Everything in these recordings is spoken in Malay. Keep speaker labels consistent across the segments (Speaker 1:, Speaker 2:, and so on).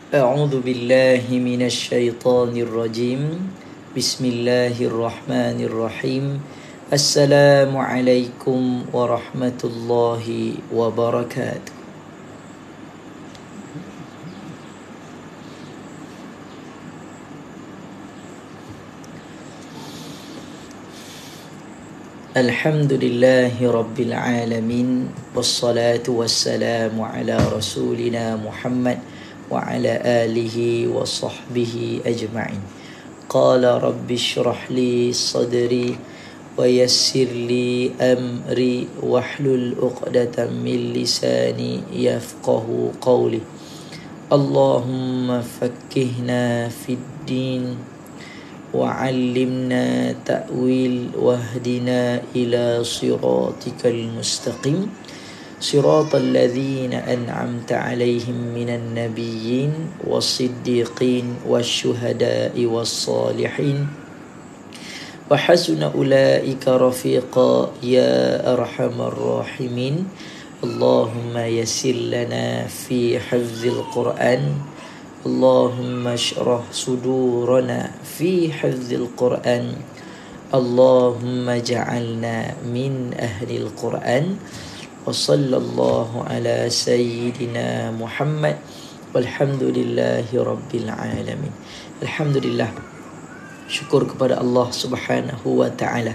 Speaker 1: أعوذ بالله من الشيطان الرجيم بسم الله الرحمن الرحيم السلام عليكم ورحمة الله وبركاته. الحمد لله رب العالمين والصلاة والسلام على رسولنا محمد وعلى آله وصحبه أجمعين. قال رب اشرح لي صدري ويسر لي أمري واحلل عقدة من لساني يفقه قولي. اللهم فقهنا في الدين وعلمنا تأويل واهدنا إلى صراطك المستقيم صراط الذين أنعمت عليهم من النبيين والصديقين والشهداء والصالحين وحسن أولئك رفيقا يا أرحم الراحمين. اللهم يسر لنا في حفظ القرآن اللهم اشرح صدورنا في حفظ القرآن اللهم اجعلنا من أهل القرآن وصلى الله على سيدنا محمد والحمد لله رب العالمين. Alhamdulillah, syukur kepada Allah Subhanahu wa taala.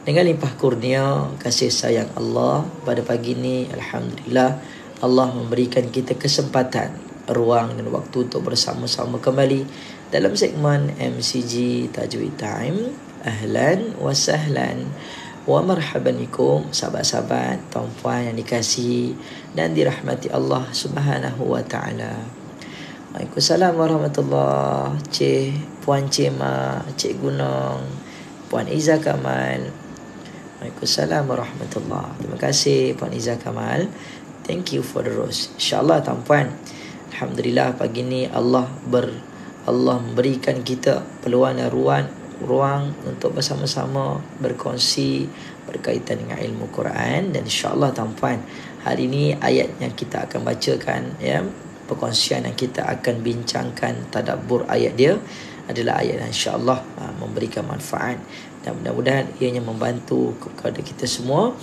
Speaker 1: Dengan limpah kurnia kasih sayang Allah, pada pagi ini alhamdulillah Allah memberikan kita kesempatan, ruang dan waktu untuk bersama-sama kembali dalam segmen MCG Tajwid Time. Ahlan wa sahlan wa marhaban bikum, sahabat-sahabat, tuan-puan yang dikasihi dan dirahmati Allah Subhanahu wa taala. Waalaikumsalam warahmatullahi. Puan Cema, Cik Gunung, Puan Iza Kamal. Waalaikumsalam warahmatullahi. Terima kasih Puan Iza Kamal. Thank you for the rose. InsyaAllah tuan-puan, alhamdulillah pagi ni Allah memberikan kita peluang dan ruang untuk bersama-sama berkongsi berkaitan dengan ilmu Quran. Dan insyaAllah tuan-puan, hari ini ayat yang kita akan bacakan, perkongsian yang kita akan bincangkan tadabbur ayat dia adalah ayat yang insyaAllah memberikan manfaat, dan mudah-mudahan ianya membantu kepada kita semua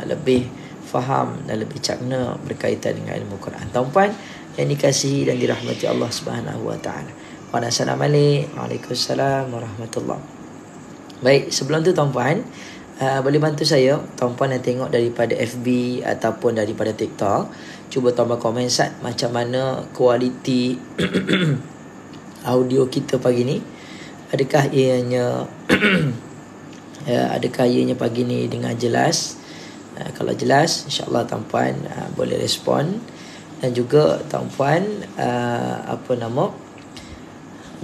Speaker 1: lebih faham dan lebih cakna berkaitan dengan ilmu Quran. Tuan-puan yang dikasihi dan dirahmati Allah Subhanahu wa taala. Assalamualaikum. Waalaikumsalam warahmatullahi. Baik, sebelum tu tuan-puan, boleh bantu saya, tuan-puan yang tengok daripada FB ataupun daripada TikTok, cuba tuan-puan komen macam mana kualiti audio kita pagi ni. Adakah ianya adakah ianya pagi ni dengan jelas? Kalau jelas, insya-Allah tuan-puan boleh respon. Dan juga tuan-puan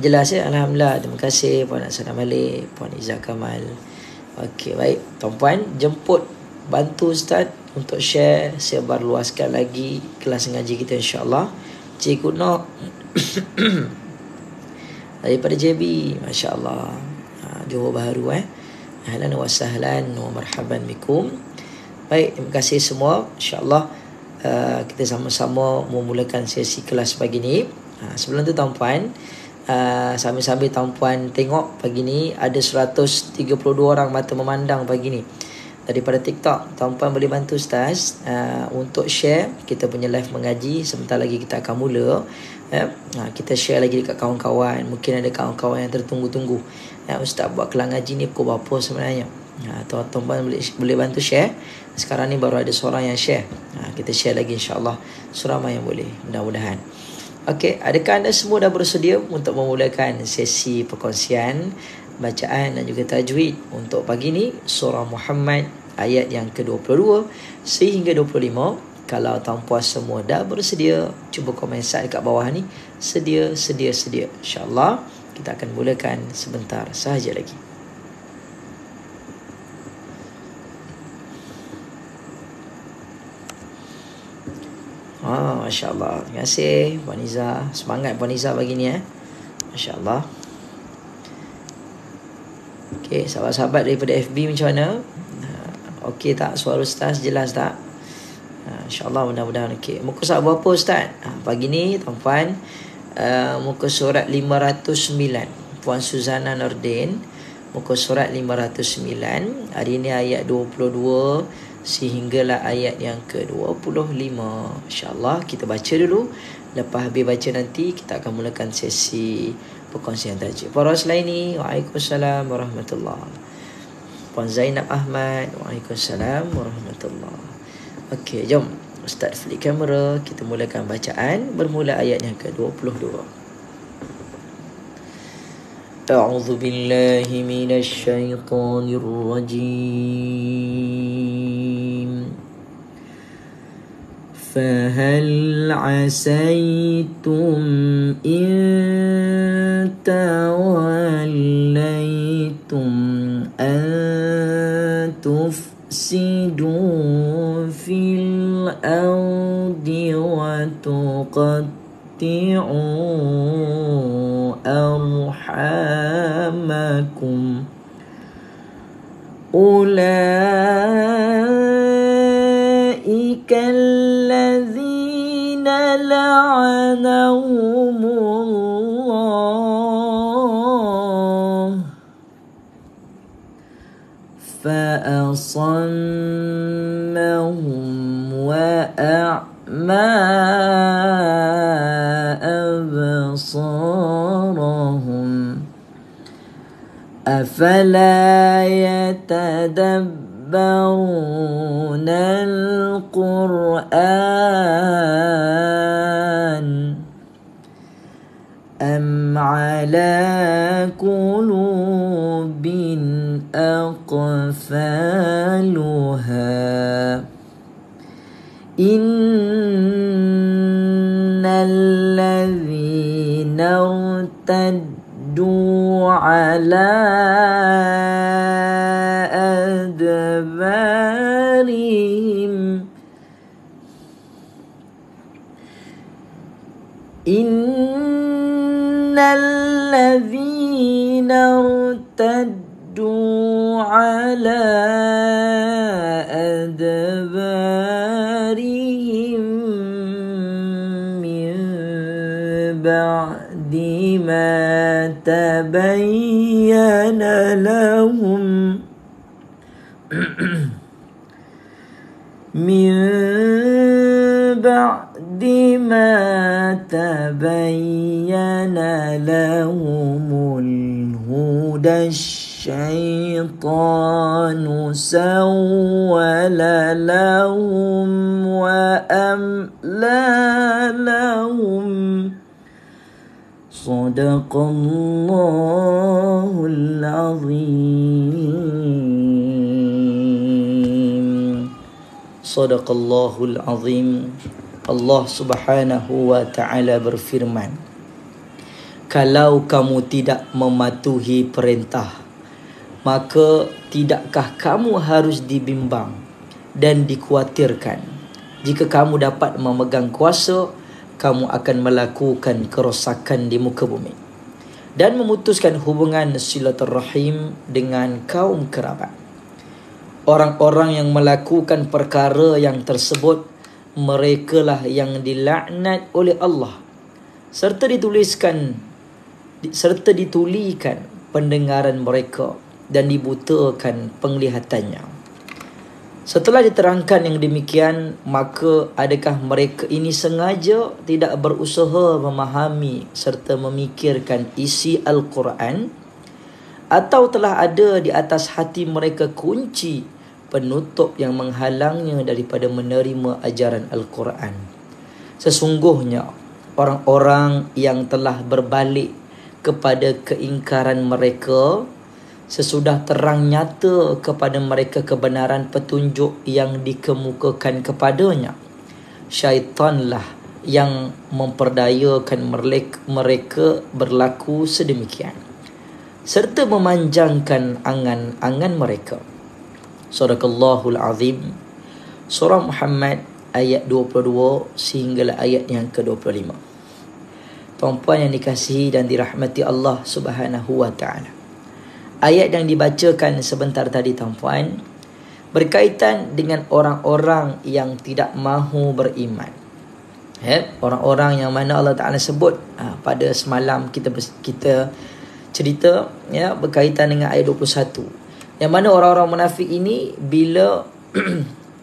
Speaker 1: jelas ya, alhamdulillah. Terima kasih Puan Hasanah Malik, Puan Iza Kamal. Okey, baik tuan-puan, jemput bantu Ustaz untuk share, sebarluaskan lagi kelas ngaji kita insya-Allah. Cikgu Nok daripada JB, masya-Allah, Johor Bahru. Ahlan wa sahlan wa marhaban bikum. Baik, terima kasih semua. InsyaAllah kita sama-sama memulakan sesi kelas pagi ni. Sebelum tu tuan-puan, sambil-sambil tuan-puan tengok pagi ni ada 132 orang mata memandang pagi ni daripada TikTok. Tuan-puan boleh bantu Ustaz untuk share kita punya live mengaji. Sebentar lagi kita akan mula. Kita share lagi dekat kawan-kawan. Mungkin ada kawan-kawan yang tertunggu-tunggu, Ustaz buat kelas ngaji ni pukul berapa sebenarnya. Tuan-tuan boleh bantu share. Sekarang ni baru ada seorang yang share. Kita share lagi insya-Allah seramai yang boleh, mudah-mudahan. Okey, adakah anda semua dah bersedia untuk memulakan sesi perkongsian bacaan dan juga tajwid untuk pagi ni? Surah Muhammad ayat yang ke-22 sehingga 25. Kalau tuan-puan semua dah bersedia, cuba komen dekat bawah ni, sedia. InsyaAllah kita akan mulakan sebentar sahaja lagi. Masya Allah. Terima kasih Puan Iza. Semangat Puan Iza pagi ni Masya Allah. Okey, sahabat-sahabat daripada FB macam mana? Okey tak? Suara Ustaz jelas tak? InsyaAllah mudah-mudahan okey. Muka surat berapa Ustaz? Pagi ni tuan-puan, muka surat 509. Puan Suzana Nordin, muka surat 509. Hari ini ayat 22 sehinggalah ayat yang ke-25. InsyaAllah kita baca dulu. Lepas habis baca nanti kita akan mulakan sesi perkongsian tajuk. Para selaini, waalaikumsalam warahmatullahi. Puan Zainab Ahmad, waalaikumsalam warahmatullahi. Okey, jom Ustaz flick kamera, kita mulakan bacaan. Bermula ayat yang ke-22. أعوذ بالله من الشيطان الرجيم فهل عسيتم إن توليتم أن تفسدوا في الأرض وتقطعوا أرحامكم أولئك الذين لعنهم الله فأصمهم وأعمى أبصارهم أفلا يتدبرون القرآن أم على قلوب أقفالها إن الذين ارتدوا على أدبارهم إن الذين ارتدوا على أدبارهم من بعد ما تبين لهم من بعد ما تبين لهم الهدى الشيطان سول لهم وأملى لهم صدق الله العظيم. صدق الله العظيم. Allah Subhanahu wa ta'ala berfirman, kalau kamu tidak mematuhi perintah, maka tidakkah kamu harus dibimbang dan dikhuatirkan? Jika kamu dapat memegang kuasa, kamu akan melakukan kerosakan di muka bumi dan memutuskan hubungan silaturahim dengan kaum kerabat. Orang-orang yang melakukan perkara yang tersebut, merekalah yang dilaknat oleh Allah, serta ditulikan pendengaran mereka dan dibutakan penglihatannya. Setelah diterangkan yang demikian, maka adakah mereka ini sengaja tidak berusaha memahami serta memikirkan isi Al-Quran, atau telah ada di atas hati mereka kunci penutup yang menghalangnya daripada menerima ajaran Al-Quran? Sesungguhnya orang-orang yang telah berbalik kepada keingkaran mereka sesudah terang nyata kepada mereka kebenaran petunjuk yang dikemukakan kepadanya, syaitanlah yang memperdayakan mereka berlaku sedemikian serta memanjangkan angan-angan mereka. Sadaqallahul Azim. Surah Muhammad ayat 22 sehinggalah ayat yang ke-25. Tuan-puan yang dikasihi dan dirahmati Allah Subhanahu wa ta'ala, ayat yang dibacakan sebentar tadi tuan-puan berkaitan dengan orang-orang yang tidak mahu beriman Orang-orang yang mana Allah Ta'ala sebut pada semalam kita cerita berkaitan dengan ayat 21, yang mana orang-orang munafik ini bila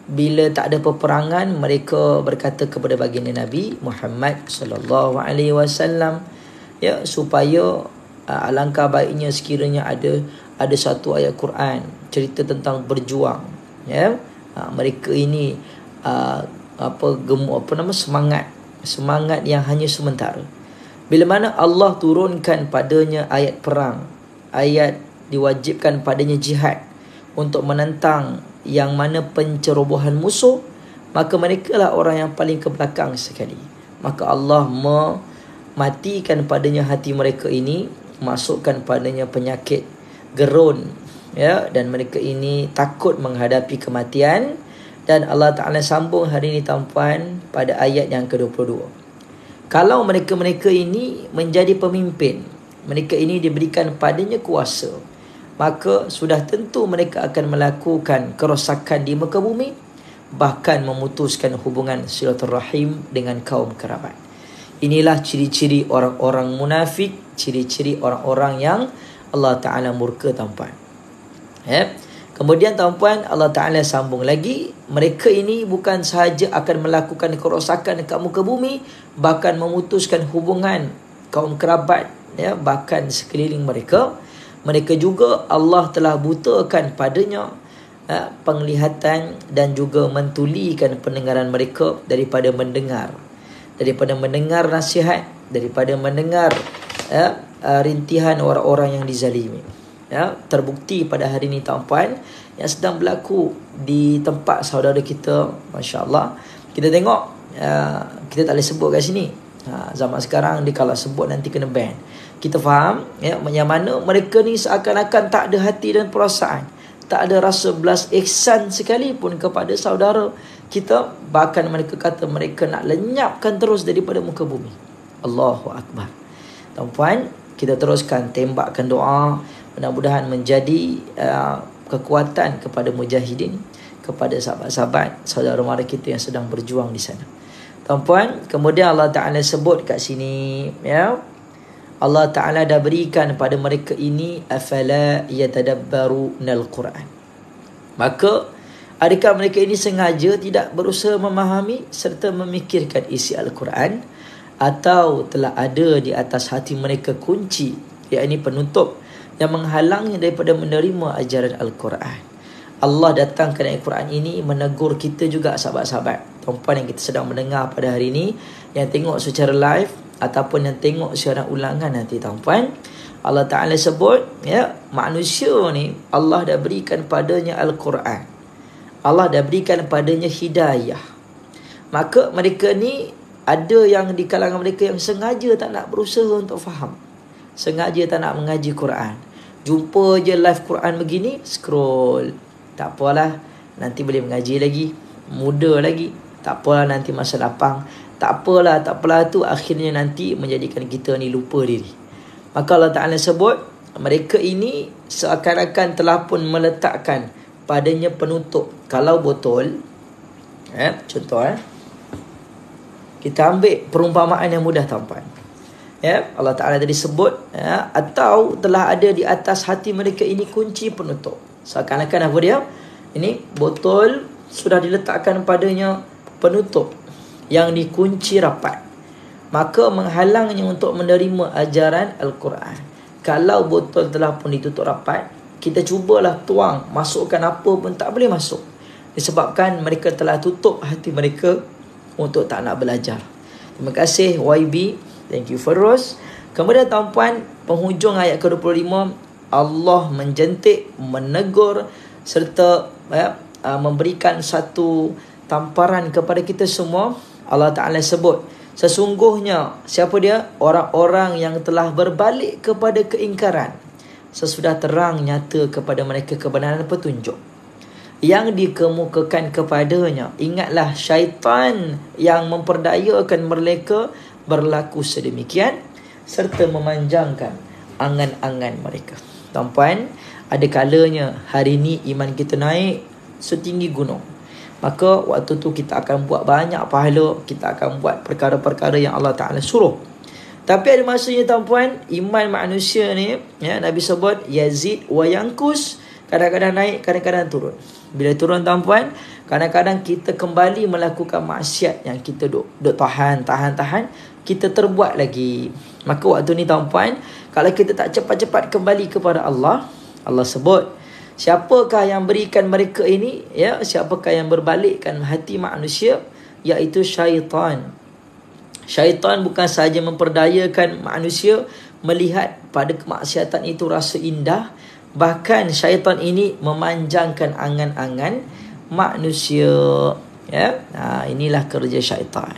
Speaker 1: bila tak ada peperangan, mereka berkata kepada baginda Nabi Muhammad sallallahu alaihi wasallam, supaya alangkah baiknya sekiranya ada satu ayat Quran cerita tentang berjuang. Mereka ini semangat yang hanya sementara. Bila mana Allah turunkan padanya ayat perang, ayat diwajibkan padanya jihad untuk menentang yang mana pencerobohan musuh, maka mereka lah orang yang paling ke belakang sekali. Maka Allah mematikan padanya hati mereka ini, masukkan padanya penyakit gerun, dan mereka ini takut menghadapi kematian. Dan Allah Ta'ala sambung hari ini tuan-puan pada ayat yang ke-22. Kalau mereka-mereka ini menjadi pemimpin, mereka ini diberikan padanya kuasa, maka sudah tentu mereka akan melakukan kerosakan di muka bumi, bahkan memutuskan hubungan silaturahim dengan kaum kerabat. Inilah ciri-ciri orang-orang munafik, ciri-ciri orang-orang yang Allah Ta'ala murka tuan-puan. Kemudian tuan-puan, Allah Ta'ala sambung lagi, mereka ini bukan sahaja akan melakukan kerosakan dekat muka bumi, bahkan memutuskan hubungan kaum kerabat, bahkan sekeliling mereka. Mereka juga Allah telah butakan padanya penglihatan dan juga mentulikan pendengaran mereka daripada mendengar nasihat, daripada mendengar rintihan orang-orang yang dizalimi. Terbukti pada hari ini tuan-puan, yang sedang berlaku di tempat saudara kita, Masya Allah. Kita tengok, kita tak boleh sebut kat sini. Zaman sekarang dia kalau sebut nanti kena ban. Kita faham yang mana mereka ni seakan-akan tak ada hati dan perasaan, tak ada rasa belas ihsan sekalipun kepada saudara kita. Bahkan mereka kata mereka nak lenyapkan terus daripada muka bumi. Allahu Akbar. Tuan-puan, kita teruskan tembakkan doa, mudah-mudahan menjadi kekuatan kepada mujahidin, kepada sahabat-sahabat, saudara mara kita yang sedang berjuang di sana. Tuan-puan, kemudian Allah Ta'ala sebut kat sini, Allah Ta'ala dah berikan pada mereka ini afala yatadabbarunal Quran. Maka adakah mereka ini sengaja tidak berusaha memahami serta memikirkan isi Al-Quran, atau telah ada di atas hati mereka kunci, iaitu penutup yang menghalangnya daripada menerima ajaran Al-Quran. Allah datangkan Al-Quran ini menegur kita juga, sahabat-sahabat, tuan-puan yang kita sedang mendengar pada hari ini, yang tengok secara live ataupun yang tengok secara ulangan nanti tuan-puan. Allah Ta'ala sebut, manusia ni Allah dah berikan padanya Al-Quran, Allah dah berikan padanya hidayah. Maka mereka ni ada yang di kalangan mereka yang sengaja tak nak berusaha untuk faham, sengaja tak nak mengaji Quran. Jumpa je live Quran begini, scroll. Tak apalah, nanti boleh mengaji lagi, muda lagi. Tak apalah, nanti masa lapang. Tak apalah tu akhirnya nanti menjadikan kita ni lupa diri. Maka Allah Ta'ala sebut, mereka ini seakan-akan telah pun meletakkan padanya penutup. Kalau botol, contoh, kita ambil perumpamaan yang mudah tuan-puan. Allah Ta'ala tadi sebut, atau telah ada di atas hati mereka ini kunci penutup. Seakan-akan apa dia? Ini botol sudah diletakkan padanya penutup yang dikunci rapat, maka menghalangnya untuk menerima ajaran Al-Quran. Kalau botol telah pun ditutup rapat, kita cubalah tuang, masukkan apa pun tak boleh masuk, disebabkan mereka telah tutup hati mereka untuk tak nak belajar. Terima kasih YB, thank you Feroz. Kemudian tuan-puan, penghujung ayat ke-25, Allah menjentik, menegur serta memberikan satu tamparan kepada kita semua. Allah Ta'ala sebut, sesungguhnya siapa dia? Orang-orang yang telah berbalik kepada keingkaran sesudah terang nyata kepada mereka kebenaran petunjuk yang dikemukakan kepadanya. Ingatlah syaitan yang memperdayakan mereka berlaku sedemikian serta memanjangkan angan-angan mereka. Tuan-puan, ada kalanya hari ini iman kita naik setinggi gunung. maka waktu tu kita akan buat banyak pahala, kita akan buat perkara-perkara yang Allah Ta'ala suruh. Tapi ada masanya tuan-puan, iman manusia ni, ya, Nabi sebut yazid wa yankus, kadang-kadang naik, kadang-kadang turun. Bila turun tuan-puan, kadang-kadang kita kembali melakukan maksiat yang kita duk tahan, kita terbuat lagi. Maka waktu ni tuan-puan, kalau kita tak cepat-cepat kembali kepada Allah, Allah sebut, siapakah yang berikan mereka ini? Ya, siapakah yang berbalikkan hati manusia? Iaitu syaitan. Syaitan bukan sahaja memperdayakan manusia melihat pada kemaksiatan itu rasa indah, bahkan syaitan ini memanjangkan angan-angan manusia. Ya, inilah kerja syaitan.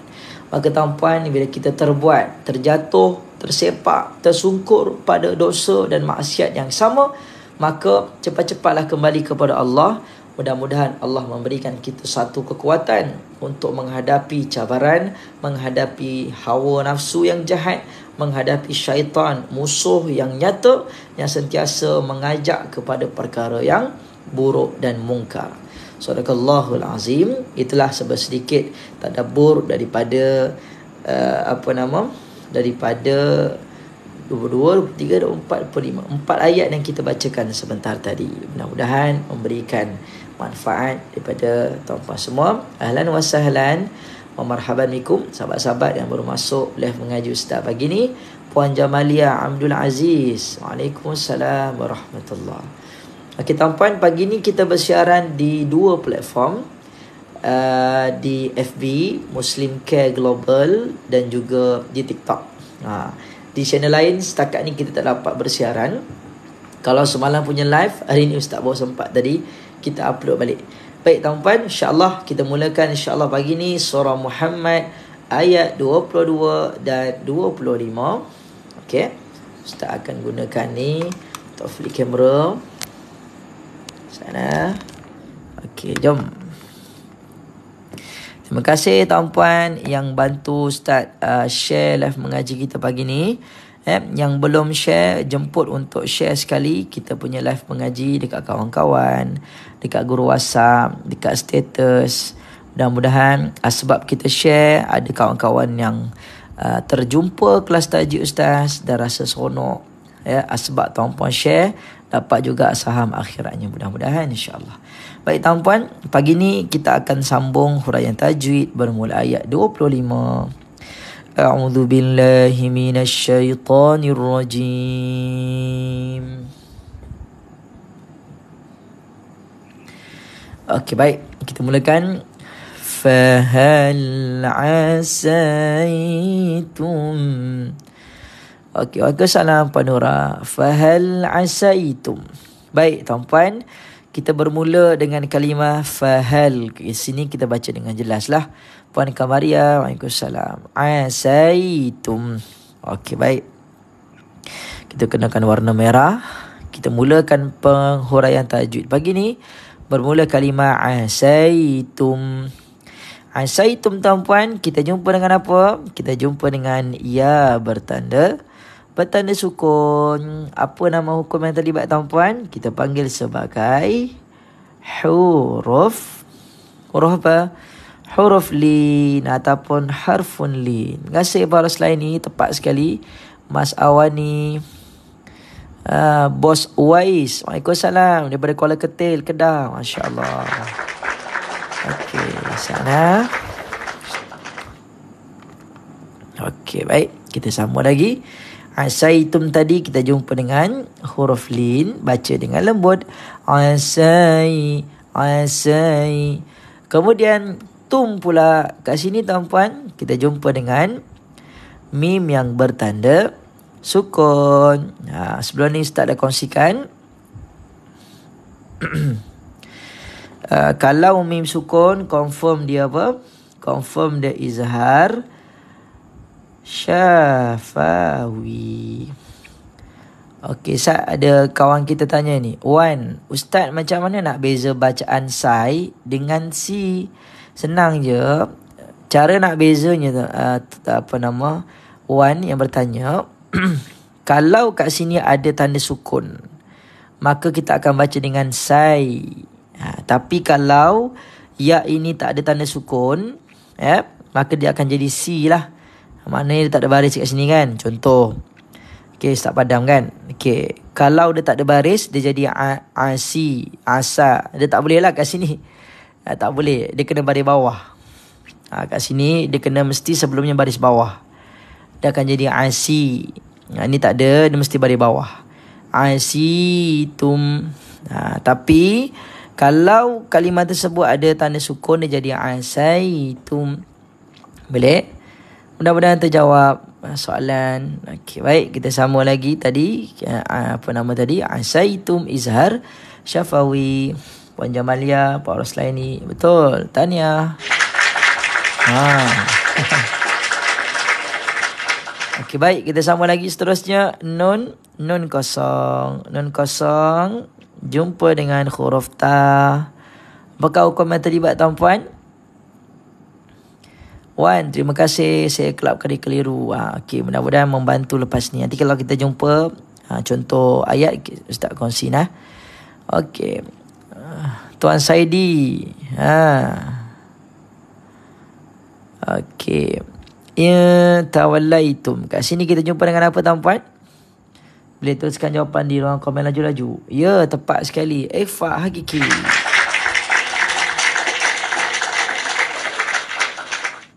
Speaker 1: Maka tuan-puan, bila kita terbuat, terjatuh, tersepak, tersungkur pada dosa dan maksiat yang sama, maka cepat-cepatlah kembali kepada Allah. Mudah-mudahan Allah memberikan kita satu kekuatan untuk menghadapi cabaran, menghadapi hawa nafsu yang jahat, menghadapi syaitan, musuh yang nyata, yang sentiasa mengajak kepada perkara yang buruk dan mungkar. Sadaqallahul azim. Itulah sedikit tadabbur daripada daripada 22, 23, 24, 25. 4 ayat yang kita bacakan sebentar tadi. Mudah-mudahan memberikan manfaat daripada tuan-tuan semua. Ahlan wa sahlan wa marhaban bikum, sahabat-sahabat yang baru masuk live mengaji Ustaz pagi ni. Puan Jamalia Abdul Aziz, Waalaikumsalam warahmatullahi. Okey tuan-puan, pagi ni kita bersiaran di 2 platform, di FB Muslim Care Global dan juga di TikTok. Di channel lain setakat ni kita tak dapat bersiaran. Kalau semalam punya live, hari ni Ustaz baru sempat tadi kita upload balik. Baik tuan-puan, insya-Allah kita mulakan insya-Allah pagi ni surah Muhammad ayat 22 dan 25. Okey. Ustaz akan gunakan ni untuk flip kamera. Sana. Okey, jom. Terima kasih tuan-puan yang bantu Ustaz share live mengaji kita pagi ni. Yang belum share, jemput untuk share sekali kita punya live mengaji dekat kawan-kawan, dekat guru WhatsApp, dekat status. Mudah-mudahan sebab kita share, ada kawan-kawan yang terjumpa kelas tajwid Ustaz dan rasa seronok. Sebab tuan-puan share, dapat juga saham akhiratnya, mudah-mudahan insya-Allah. Baik tuan-puan, pagi ni kita akan sambung huraian tajwid bermula ayat 25. A'udzu billahi minasy syaithanir rajim. Okey, baik, kita mulakan. Fahal asaitum. Okey, waalaikumsalam Pak Nura. Fahal asaitum. Baik tuan-puan, kita bermula dengan kalimah fahal. Di sini kita baca dengan jelaslah. Puan Kamaria, waalaikumsalam. Asaitum. Okey, baik. Kita kenakan warna merah. Kita mulakan penghuraian tajwid pagi ni. Bermula kalimah asaitum. Asaitum tuan-puan, kita jumpa dengan apa? Kita jumpa dengan ya bertanda sukun. Apa nama hukum yang terlibat tuan-puan? Kita panggil sebagai huruf apa? Huruf lin ataupun harfun lin. Terima kasih para selain ni, tepat sekali. Mas Awani, Bos Uwais, waalaikumsalam, daripada Kuala Ketil, Kedah. Masya Allah. Okey, sana. Okey, baik. Kita sambung lagi. Asaitum tadi kita jumpa dengan huruf lin, baca dengan lembut. Asai. Kemudian tum pula kat sini tuan-puan, kita jumpa dengan mim yang bertanda sukun. Sebelum ni Ustaz dah kongsikan. Kalau mim sukun, confirm dia apa? Confirm dia izhar syafawi. Okey, ada kawan kita tanya ni, Wan, Ustaz macam mana nak beza bacaan sai dengan si? Senang je. Cara nak bezanya Wan yang bertanya, kalau kat sini ada tanda sukun, maka kita akan baca dengan sai. Tapi kalau ya ini tak ada tanda sukun, maka dia akan jadi si lah. Maknanya dia tak ada baris kat sini kan. Contoh, okey, start padam kan. Okey, kalau dia tak ada baris, dia jadi asi, asa. Dia tak boleh lah kat sini. Tak boleh, dia kena baris bawah. Kat sini dia kena mesti sebelumnya baris bawah. Dia akan jadi asi. Ni tak ada, dia mesti baris bawah. Asitum. Tapi kalau kalimah tersebut ada tanda sukun, dia jadi asaitum. Boleh? Mudah-mudahan terjawab soalan. Okey, baik, kita sama lagi tadi. Apa nama tadi? Asaitum izhar syafawi. Puan Jamalia, Pak Roslaini. Betul, tahniah. Okey, baik, kita sama lagi seterusnya. Nun kosong. Nun kosong jumpa dengan huruf ta. Apakah hukum yang terlibat, tuan-puan? Wan, terima kasih. Saya kelab kali keliru. Okey, mudah-mudahan membantu lepas ni. Nanti kalau kita jumpa contoh ayat, Ustaz kongsi nah. Okey. Tuan Saidi. Okey. Ya tawallaitum. Kat sini kita jumpa dengan apa, tuan-puan? Boleh tuliskan jawapan di ruang komen laju-laju. Ya, tepat sekali. Ikhfa hakiki.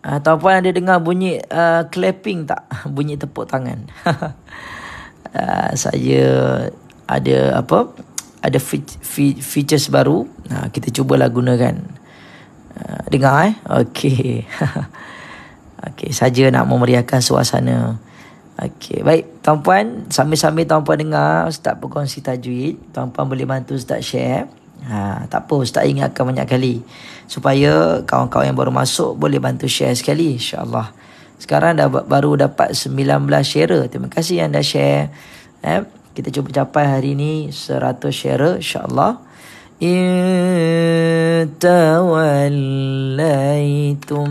Speaker 1: Tuan-puan ada dengar bunyi clapping tak? Bunyi tepuk tangan. Saya ada ada features baru. Kita cubalah gunakan. Dengar Okey. Okey, saja nak memeriahkan suasana. Okey, baik tuan-puan, sambil-sambil tuan-puan dengar Ustaz berkongsi tajwid, tuan-puan boleh bantu Ustaz share. Tak apa, Ustaz ingatkan banyak kali supaya kawan-kawan yang baru masuk boleh bantu share sekali, insya-Allah. Sekarang baru dapat 19 share. Terima kasih yang dah share. Kita cuba capai hari ini 100 share, insya-Allah. Tawallaitum.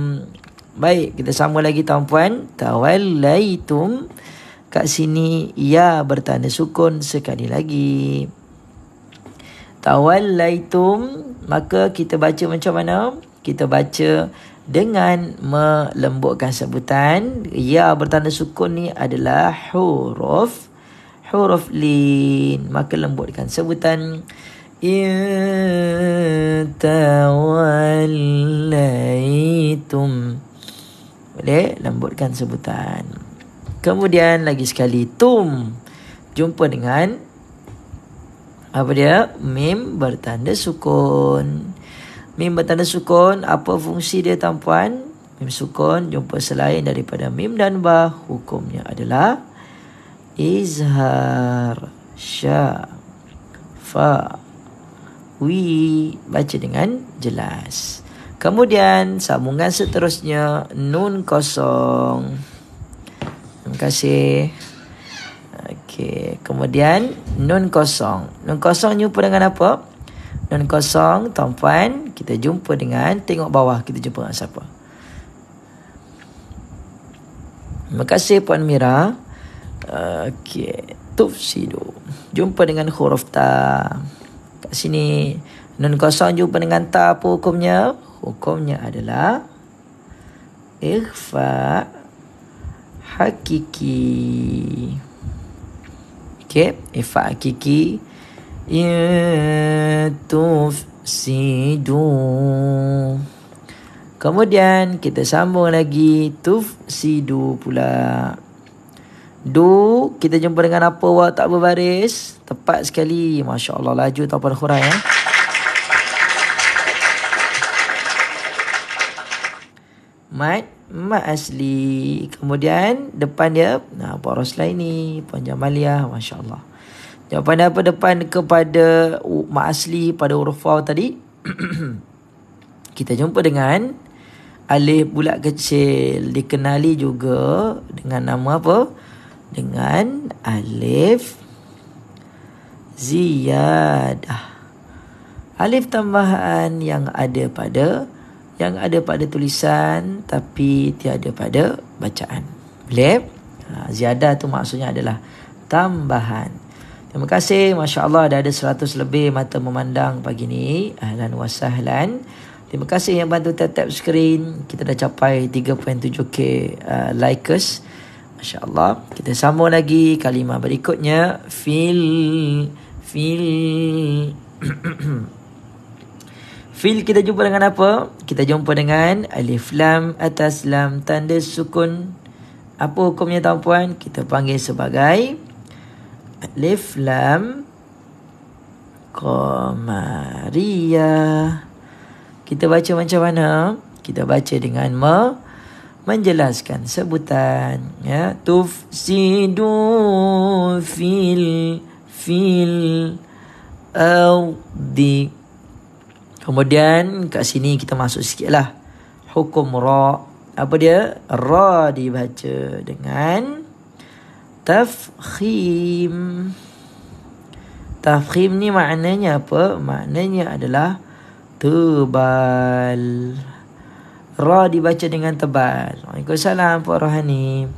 Speaker 1: Baik, kita sambung lagi tuan-puan. Tawallaitum. Kat sini ya bertanda sukun sekali lagi. Tawallaitum, maka kita baca macam mana? Kita baca dengan melembutkan sebutan. Ya bertanda sukun ni adalah huruf lin. Maka lembutkan sebutan. Tawallaitum. Boleh lembutkan sebutan. Kemudian lagi sekali tum. Jumpa dengan apa dia? Mim bertanda sukun. Mim bertanda sukun, apa fungsi dia, tuan-puan? Mim sukun jumpa selain daripada mim dan ba, hukumnya adalah izhar, sya, fa, wi, baca dengan jelas. Kemudian sambungan seterusnya nun kosong. Terima kasih. Okey, kemudian nun kosong. Nun kosong jumpa dengan apa? Nun kosong, tuan-puan, kita jumpa dengan, tengok bawah, kita jumpa dengan siapa? Terima kasih Puan Mira. Okey, tufsidu. Jumpa dengan huruf ta. Kat sini nun kosong jumpa dengan ta, apa hukumnya? Hukumnya adalah ikhfa hakiki. Okey, ikhfa hakiki. Tufsidu. Kemudian kita sambung lagi tufsidu pula. Du, kita jumpa dengan apa? Waw tak berbaris. Tepat sekali. Masya Allah, laju tuan-puan Khurai Mat asli. Kemudian depan dia Pak Roslaini, Puan Jamaliah, Masya Allah. Jawapan apa depan kepada mat asli pada huruf waw tadi? Kita jumpa dengan alif bulat kecil, dikenali juga dengan nama apa? Dengan alif ziyadah. Alif tambahan yang ada pada tulisan tapi tiada pada bacaan. Boleh? Ziyadah tu maksudnya adalah tambahan. Terima kasih, Masya Allah, dah ada 100 lebih mata memandang pagi ni. Ahlan wa sahlan. Terima kasih yang bantu tap screen. Kita dah capai 3.7k likers. Masya Allah. Kita sambung lagi kalimah berikutnya. Fil. Fil kita jumpa dengan apa? Kita jumpa dengan alif lam atas lam tanda sukun. Apa hukumnya tuan-puan? Kita panggil sebagai alif lam qamariyah. Kita baca macam mana? Kita baca dengan menjelaskan sebutan, ya. Tufsidu fil ardi. Kemudian kat sini kita masuk sikitlah hukum ra. Apa dia? Ra dibaca dengan tafkhim. Tafkhim ni maknanya apa? Maknanya adalah tebal. Ra dibaca dengan tebal. Waalaikumsalam Puan Rohani.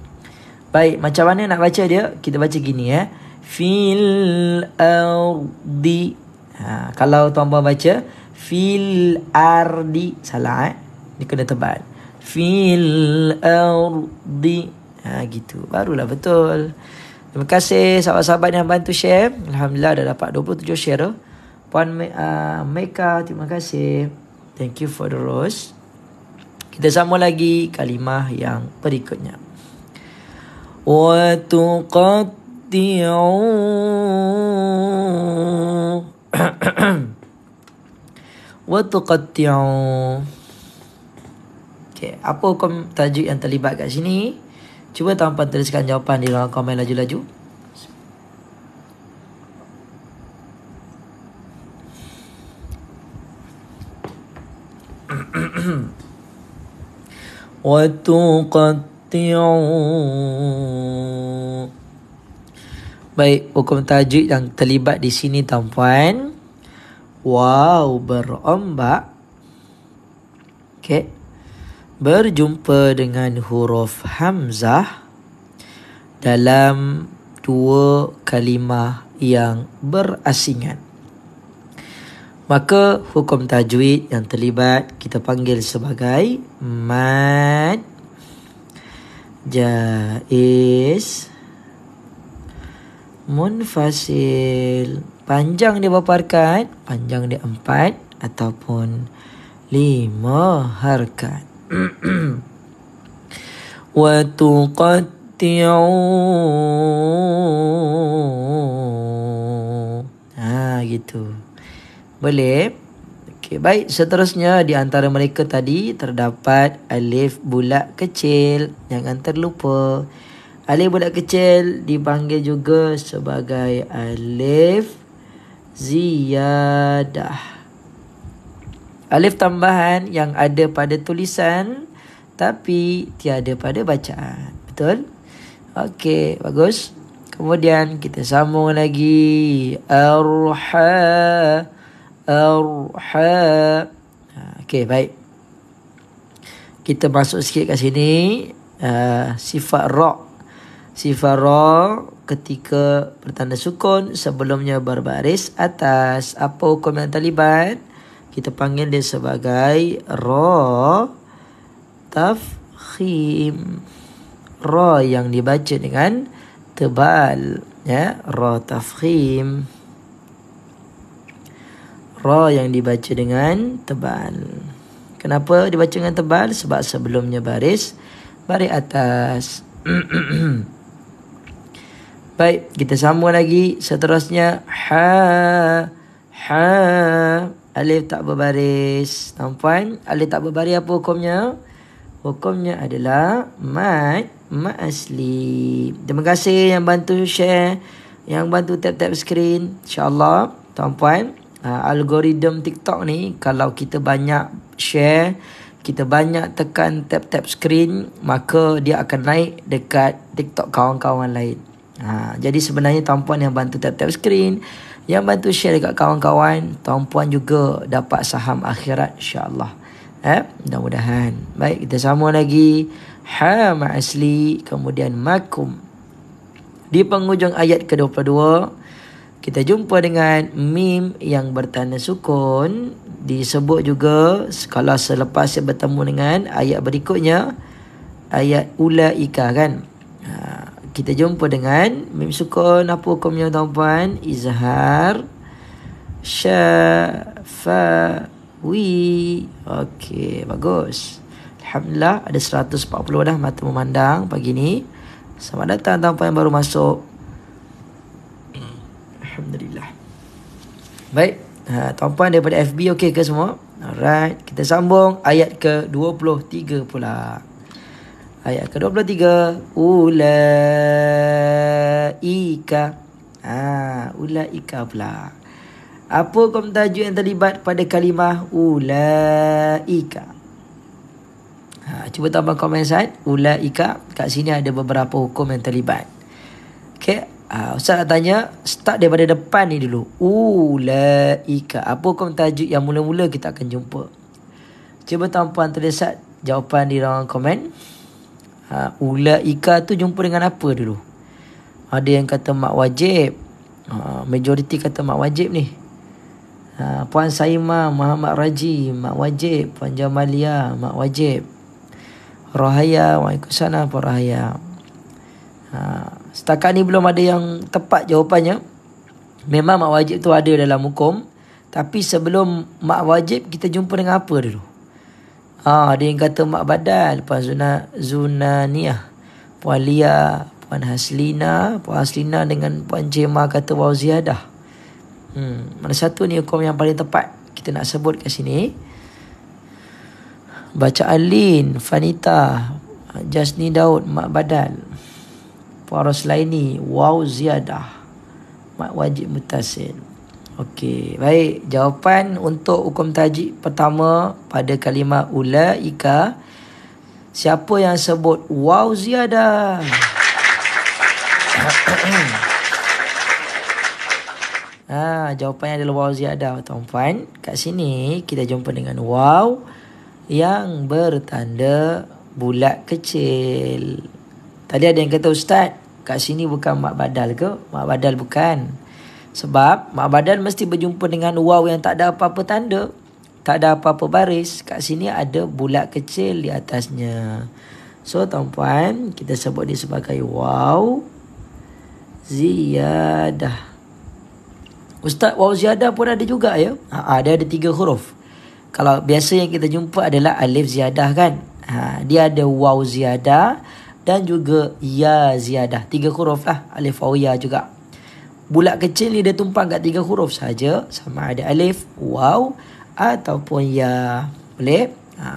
Speaker 1: Baik, macam mana nak baca dia? Kita baca gini, ya. Fil ardi. Kalau tuan-puan baca fil ardi, salah, Dia kena tebal. Fil ardi. Gitu. Barulah betul. Terima kasih sahabat-sahabat yang bantu share. Alhamdulillah dah dapat 27 share. Puan Meka, terima kasih. Thank you for the rose. Kita sambung lagi kalimah yang berikutnya. Wa tuqatti'u. Wa tuqatti'u. Okay, apa hukum tajuk yang terlibat kat sini? Cuba tuan-puan tuliskan jawapan di ruang komen laju-laju. Baik, hukum tajuk yang terlibat di sini tuan-puan. Wow, berombak. Okey. Berjumpa dengan huruf hamzah dalam dua kalimah yang berasingan. Maka hukum tajwid yang terlibat kita panggil sebagai mad jaiz munfasil. Panjang dia berapa harkat? Panjang dia 4 ataupun 5 harkat. Wa tuqatti'u. Gitu. Boleh? Okey, baik. Seterusnya di antara mereka tadi terdapat alif bulat kecil. Jangan terlupa. Alif bulat kecil dipanggil juga sebagai alif ziyadah. Alif tambahan yang ada pada tulisan tapi tiada pada bacaan. Betul? Okey, bagus. Kemudian kita sambung lagi. Arha. Okey, baik. Kita masuk sikit kat sini. Sifat ra. Sifat ra ketika bertanda sukun sebelumnya berbaris atas. Apa hukum yang terlibat? Kita panggil dia sebagai ra tafkhim. Ra yang dibaca dengan tebal, ya. Ra tafkhim. Ra yang dibaca dengan tebal. Kenapa dibaca dengan tebal? Sebab sebelumnya baris atas. Baik, kita sambung lagi. Seterusnya ha. Alif tak berbaris. Tuan-puan, alif tak berbaris apa hukumnya? Hukumnya adalah mad asli. Terima kasih yang bantu share, yang bantu tap screen. InsyaAllah tuan-puan, algoritma TikTok ni, kalau kita banyak share, kita banyak tekan tap screen, maka dia akan naik dekat TikTok kawan-kawan lain. Jadi sebenarnya tuan-puan yang bantu tap screen, yang bantu share dekat kawan-kawan, tuan-puan juga dapat saham akhirat, insya-Allah. Mudah-mudahan. Baik, kita sambung lagi. Ha asli, kemudian makum. Di penghujung ayat ke-22 Kita jumpa dengan mim yang bertanda sukun. Disebut juga kalau selepas saya bertemu dengan ayat berikutnya, ayat ulaika kan. Kita jumpa dengan mim sukun. Apa hukumnya tuan-puan? Izhar syafawi. Okey, bagus. Alhamdulillah ada 140 dah mata memandang pagi ni. Selamat datang tuan-puan yang baru masuk. Alhamdulillah. Baik, tuan-puan daripada FB okey ke semua? Alright, kita sambung ayat ke-23 pula. Ayat ke-23, ulaika. Ulaika pula. Apa hukum tajuk yang terlibat pada kalimah ulaika? Cuba tuan-puan komen side. Ulaika, kat sini ada beberapa hukum yang terlibat. Okey. Ustaz nak tanya, start daripada depan ni dulu. Ulaika. Apa hukum tajuk yang mula-mula kita akan jumpa? Cuba tuan-puan tulis jawapan di ruangan komen. Ulaika tu jumpa dengan apa dulu? Ada yang kata mak wajib. Majoriti kata mak wajib ni. Puan Saimah Muhammad Raji, mak wajib. Puan Jamalia, mak wajib. Rahaya, waalaikumsalam Puan Rahaya. Setakat ni belum ada yang tepat jawapannya. Memang mak wajib tu ada dalam hukum, tapi sebelum mak wajib kita jumpa dengan apa dulu? Ada yang kata mak badal. Puan Zunaniah, Puan Lia, Puan Haslina dengan Puan Jema kata waw ziyadah. Mana satu ni hukum yang paling tepat kita nak sebut kat sini? Bacaan Lin, Fanita, Jasni Daud, mak badal. Puan Roslaini, waw ziyadah, mak wajib mutasil. Okey, baik. Jawapan untuk hukum tajik pertama pada kalimah ulaika, siapa yang sebut waw ziyadah? Jawapannya adalah waw ziyadah, tuan-puan. Kat sini kita jumpa dengan waw yang bertanda bulat kecil. Tadi ada yang kata, Ustaz, kat sini bukan mak badal ke? Mak badal bukan. Sebab mak badal mesti berjumpa dengan waw yang tak ada apa-apa tanda, tak ada apa-apa baris. Kat sini ada bulat kecil di atasnya. So, tuan-puan, kita sebut dia sebagai waw ziyadah. Ustaz, waw ziyadah pun ada juga ya? Dia ada 3 huruf. Kalau biasa yang kita jumpa adalah alif ziyadah kan? Dia ada waw ziyadah dan juga ya ziyadah. 3 huruf lah. Alif waw ya juga. Bulat kecil ni dia tumpang kat 3 huruf saja. Sama ada alif, waw ataupun ya. Boleh?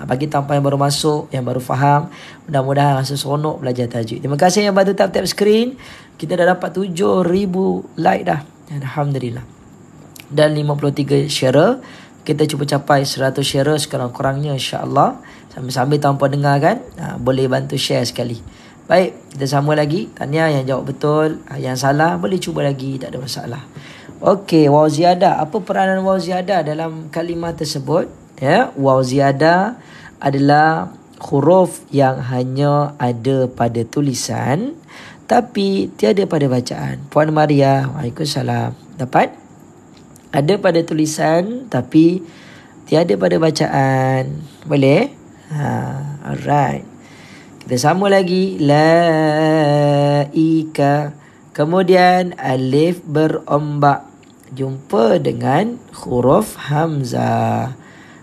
Speaker 1: Bagi tuan-puan yang baru masuk, yang baru faham, mudah-mudahan rasa seronok belajar tajwid. Terima kasih yang bantu tap-tap screen. Kita dah dapat 7,000 like dah. Alhamdulillah. Dan 53 share. Kita cuba capai 100 share sekurang-kurangnya, insya-Allah. Sambil-sambil tuan-puan dengar kan, boleh bantu share sekali. Baik, kita sambung lagi. Tanya yang jawab betul, yang salah boleh cuba lagi, tak ada masalah. Okey, waw ziyadah. Apa peranan waw ziyadah dalam kalimah tersebut? Ya, waw ziyadah adalah huruf yang hanya ada pada tulisan tapi tiada pada bacaan. Puan Maria, waalaikumsalam. Dapat? Ada pada tulisan tapi tiada pada bacaan. Boleh? Alright. Kita sambung lagi. Laika. Kemudian alif berombak. Jumpa dengan huruf hamzah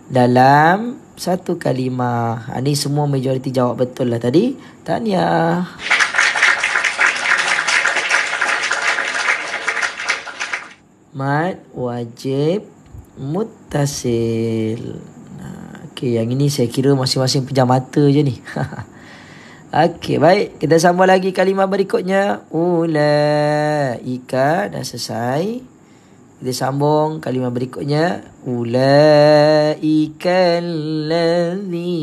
Speaker 1: dalam satu kalimah. Ini semua majoriti jawab betul lah tadi. Tahniah. Mad wajib muttasil. Okey, yang ini saya kira masing-masing pejam mata je ni. Okey, baik. Kita sambung lagi kalimah berikutnya. Ulaika. Dah selesai. Kita sambung kalimah berikutnya. Ulaika allazina.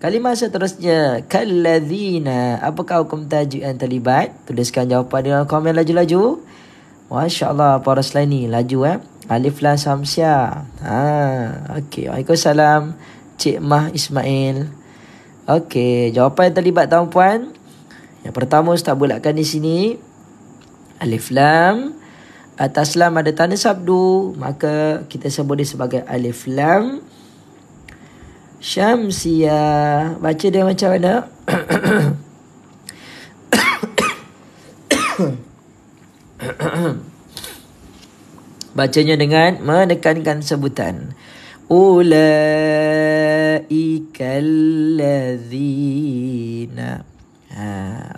Speaker 1: Kalimah seterusnya. Kallazina. Apakah hukum tajuk yang terlibat? Tuliskan jawapan di dalam komen laju-laju. Masya Allah, para selaini laju Alif Lam Samsia. Okey, waalaikumsalam Cik Mah Ismail. Okey, jawapan yang terlibat tuan-puan. Yang pertama Ustaz bulatkan di sini. Alif lam. Atas lam ada tanda sabdu, maka kita sebut dia sebagai alif lam syamsiyah. Baca dia macam mana? Bacanya dengan menekankan sebutan. Ulaikal ladzina.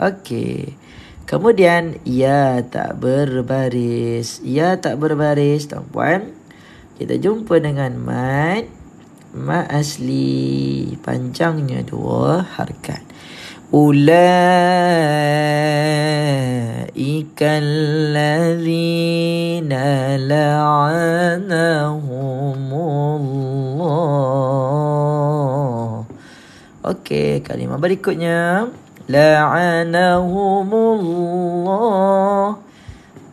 Speaker 1: Okey. Kemudian ya tak berbaris. Ya tak berbaris, tuan-puan. Kita jumpa dengan mad asli, panjangnya 2 harakat. Ulaikal ladzina la'anahumullah. Okey, kalimah berikutnya la'anahumullah.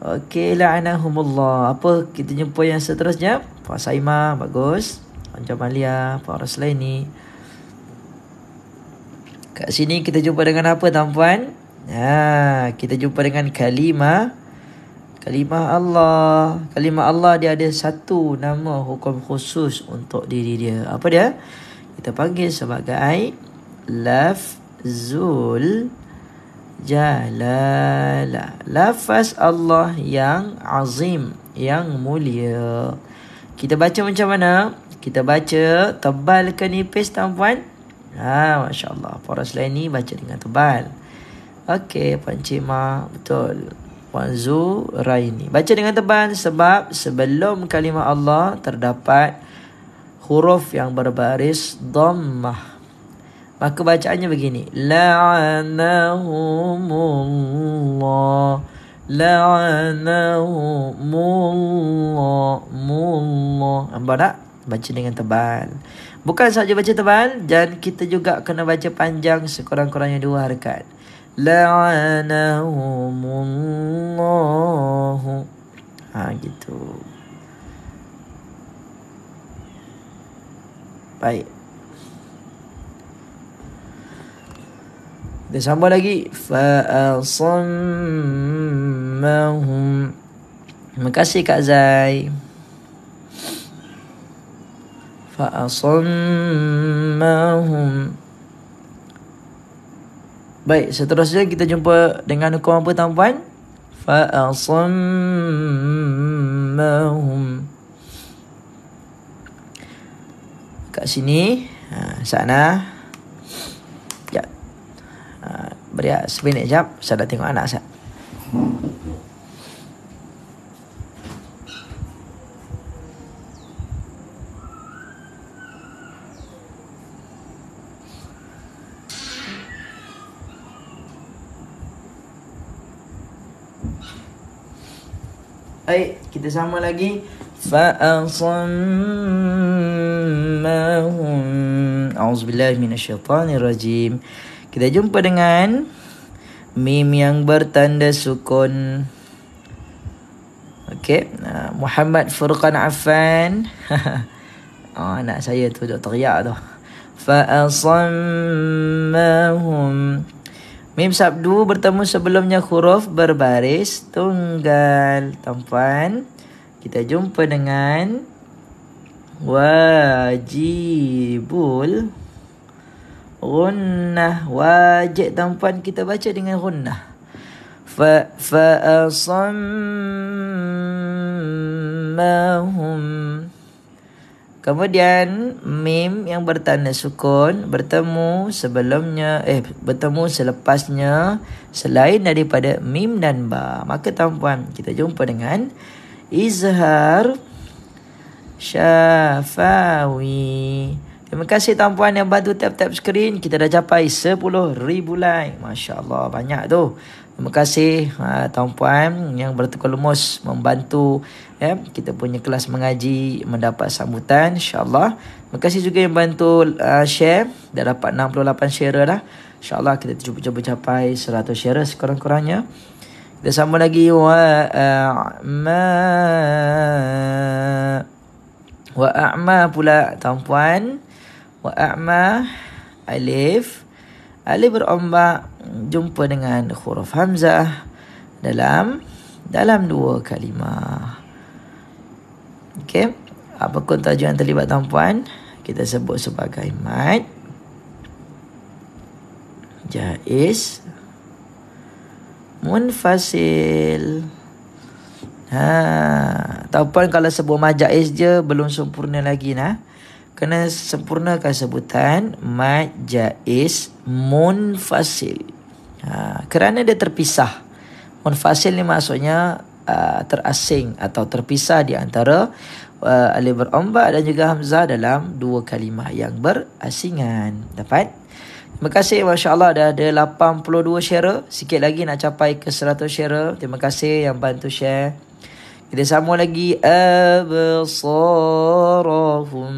Speaker 1: Okey, la'anahumullah. Apa kita jumpa yang seterusnya? Pak Saimah, bagus. Macam Alia, Pak Raslaini. Kat sini kita jumpa dengan apa, tuan-puan? Kita jumpa dengan kalimah Allah. Kalimah Allah dia ada satu nama hukum khusus untuk diri dia. Apa dia? Kita panggil sebagai lafzul jalalah. Lafaz Allah yang azim, yang mulia. Kita baca macam mana? Kita baca tebal ke nipis, tuan-puan? Masya Allah. Pak Raslaini baca dengan tebal. Okey, Puan Cima, betul. Puan Zuraini baca dengan tebal sebab sebelum kalimah Allah terdapat huruf yang berbaris dhammah. Maka bacaannya begini. La'anahumullah. La'anahumullah. Nampak tak? Baca dengan tebal. Bukan saja baca tebal, dan kita juga kena baca panjang, sekurang-kurangnya 2 harakat. La'anahumullahu. Gitu. Baik. Kita sambung lagi. Fa'asammahum. Terima kasih Kak Zai. Fa'asammahum. Baik, seterusnya kita jumpa dengan hukum apa, tuan-puan? Fa'asammahum. Kat sini, sana. Ya. Beri sebentar jap. Saya dah tengok anak saya. Baik, kita sama lagi. Fa'asammahum. A'udzubillahi minasyaitanirrajim. Kita jumpa dengan mim yang bertanda sukun. Okey, Muhammad Furqan Affan. Anak saya tu duk teriak tu. Fa'asammahum. Mim sabdu bertemu sebelumnya huruf berbaris tunggal. Tuan-puan, kita jumpa dengan wajibul gunnah. Wajib, tuan-puan, kita baca dengan gunnah. Fa'asammahum. Kemudian mim yang bertanda sukun bertemu sebelumnya, bertemu selepasnya selain daripada mim dan ba. Maka tuan-puan, kita jumpa dengan izhar syafawi. Terima kasih tuan-puan yang bantu tap-tap skrin. Kita dah capai 10,000 like. Masya Allah, banyak tu. Terima kasih tuan-puan yang bertukar lumus membantu kita punya kelas mengaji mendapat sambutan, insya-Allah. Terima kasih juga yang bantu share. Dah dapat 68 share dah. Insya-Allah kita cuba capai 100 share sekurang-kurangnya. Kita sambung lagi. Wa'a'ma pula tuan-puan. Wa'a'ma alif berombak jumpa dengan huruf hamzah dalam dalam 2 kalimah. Okey, apapun tajuk yang terlibat tampuan kita sebut sebagai mad jaiz munfasil. Tampuan kalau sebut mad jaiz je belum sempurna lagi nah. Kena sempurnakan sebutan mad jaiz munfasil. Kerana dia terpisah. Munfasil ni maksudnya terasing atau terpisah di antara alif berombak dan juga hamzah dalam 2 kalimah yang berasingan. Dapat? Terima kasih, Masya Allah dah ada 82 share. Sikit lagi nak capai ke 100 share. Terima kasih yang bantu share. Kita sambung lagi. Absarahum.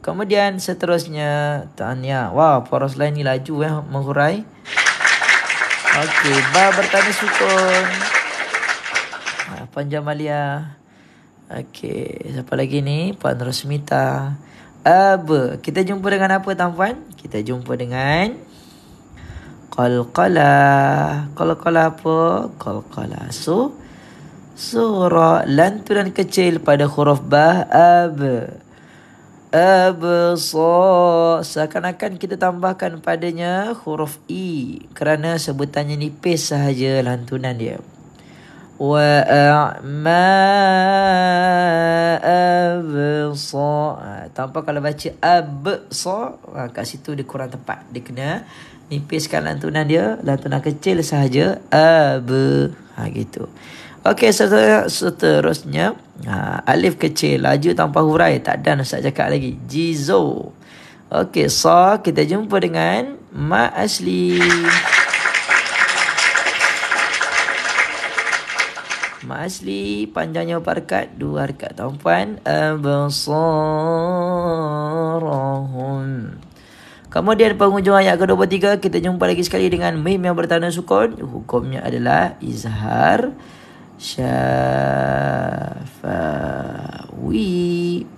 Speaker 1: Kemudian seterusnya tanya. Wah, poros lain ni laju menghurai. Okey, ba bertanya sukun. Panjang Malia. Okey, siapa lagi ni? Puan Rosmita. Kita jumpa dengan apa tampuan? Kita jumpa dengan qalqalah. Qalqalah apa? Qalqalah. Surah lantunan kecil pada huruf ba. Seakan-akan kita tambahkan padanya huruf i kerana sebutannya nipis sahaja lantunan dia. Wa a'ma absa. Tanpa kalau baca absa, kat situ dia kurang tepat. Dia kena nipiskan lantunan dia, lantunan kecil sahaja. Gitu. Okey, seterusnya alif kecil laju tanpa hurai, tak dan Ustaz cakap lagi. Jizo. Okey, kita jumpa dengan ma asli. Ma asli panjangnya 4 harakat, 2 harakat tampuan. Absarahum. Kemudian penghujung ayat ke-23 kita jumpa lagi sekali dengan mim yang bertanda sukun. Hukumnya adalah izhar syafawi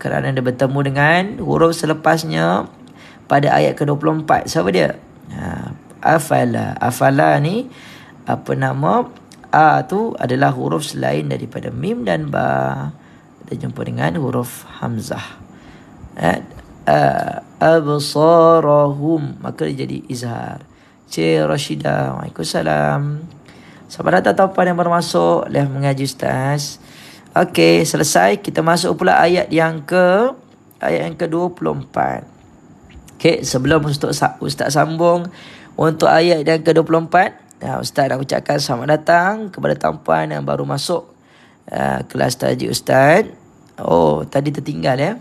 Speaker 1: kerana dia bertemu dengan huruf selepasnya pada ayat ke-24. Siapa dia? Afala ni apa nama? A tu adalah huruf selain daripada mim dan ba. Kita jumpa dengan huruf hamzah. Absarahum, maka dia jadi izhar. Cik Rashidah, Waalaikumsalam. Selamat datang tampuan yang baru masuk. Lihat mengaji Ustaz. Okey, selesai. Kita masuk pula ayat yang ke-24. Okey, sebelum Ustaz sambung untuk ayat yang ke-24, Ustaz nak ucapkan selamat datang kepada tampuan yang baru masuk kelas tajuk Ustaz. Oh, tadi tertinggal ya.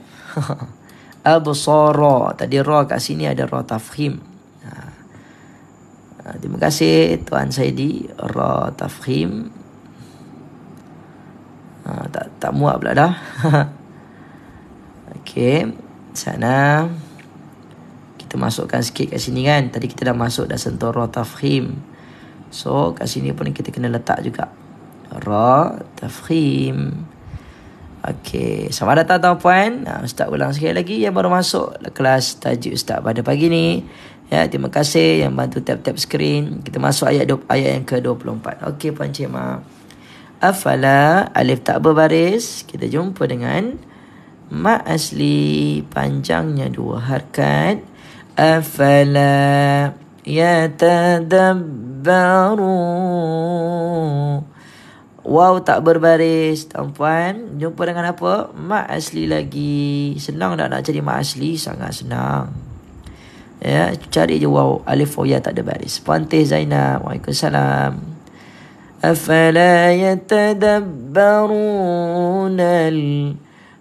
Speaker 1: Absara. Tadi ra kat sini ada ra tafkhim. Terima kasih Tuan Saidi. Ra tafkhim. Tak muak pula dah. Okey, sana kita masukkan sikit kat sini kan. Tadi kita dah masuk, dah sentuh ra tafkhim. So kat sini pun kita kena letak juga ra tafkhim. Okey, selamat datang tuan-puan. Ustaz ulang sekali lagi yang baru masuk kelas tajuk Ustaz pada pagi ni. Ya, terima kasih yang bantu tap-tap skrin. Kita masuk ayat yang ke-24. Okey Puan Cik Ma. Afala, alif tak berbaris. Kita jumpa dengan ma asli panjangnya 2 harakat. Afala yatadabbaru. Waw tak berbaris. Tuan-puan, jumpa dengan apa? Ma asli lagi. Senang tak nak cari ma asli? Sangat senang. Ya, cari je waw, alif waw ya tak ada baris. Puan Teh Zainab, Waalaikumsalam. Afala yatadabbaruna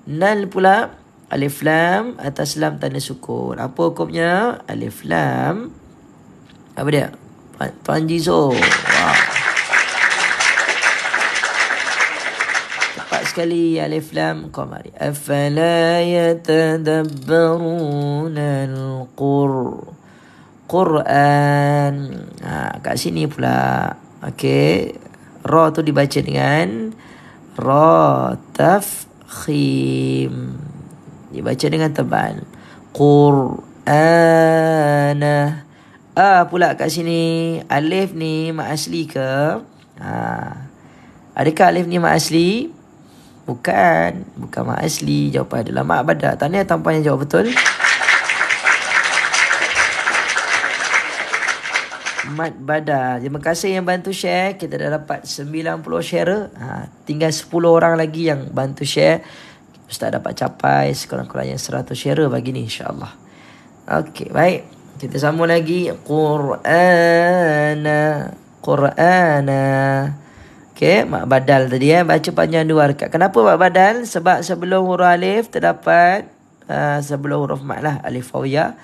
Speaker 1: nal pula alif lam atas lam tanda sukun. Apa hukumnya? Alif lam apa dia? Tuan Jizo. Wow. Cepat sekali alif lam qamari. Afala yatadabbaruna Quran. Kat sini pula. Okey. Ra tu dibaca dengan ra tafkhim. Dibaca dengan tebal. Qur'ana. Pula kat sini alif ni mak asli ke? Adakah alif ni mak asli? Bukan mak asli. Jawapan adalah mak badal. Tahniah tuan-puan yang jawab betul. Mat badal. Terima kasih yang bantu share. Kita dah dapat 90 share. Tinggal 10 orang lagi yang bantu share. Ustaz dapat capai sekurang-kurangnya 100 share bagi ni, insyaAllah. Okey, baik. Kita sambung lagi. Qur'ana. Okey, mat badal tadi baca panjang 2 rakaat. Kenapa mat badal? Sebab sebelum huruf alif terdapat sebelum huruf mat lah, alif waw ya,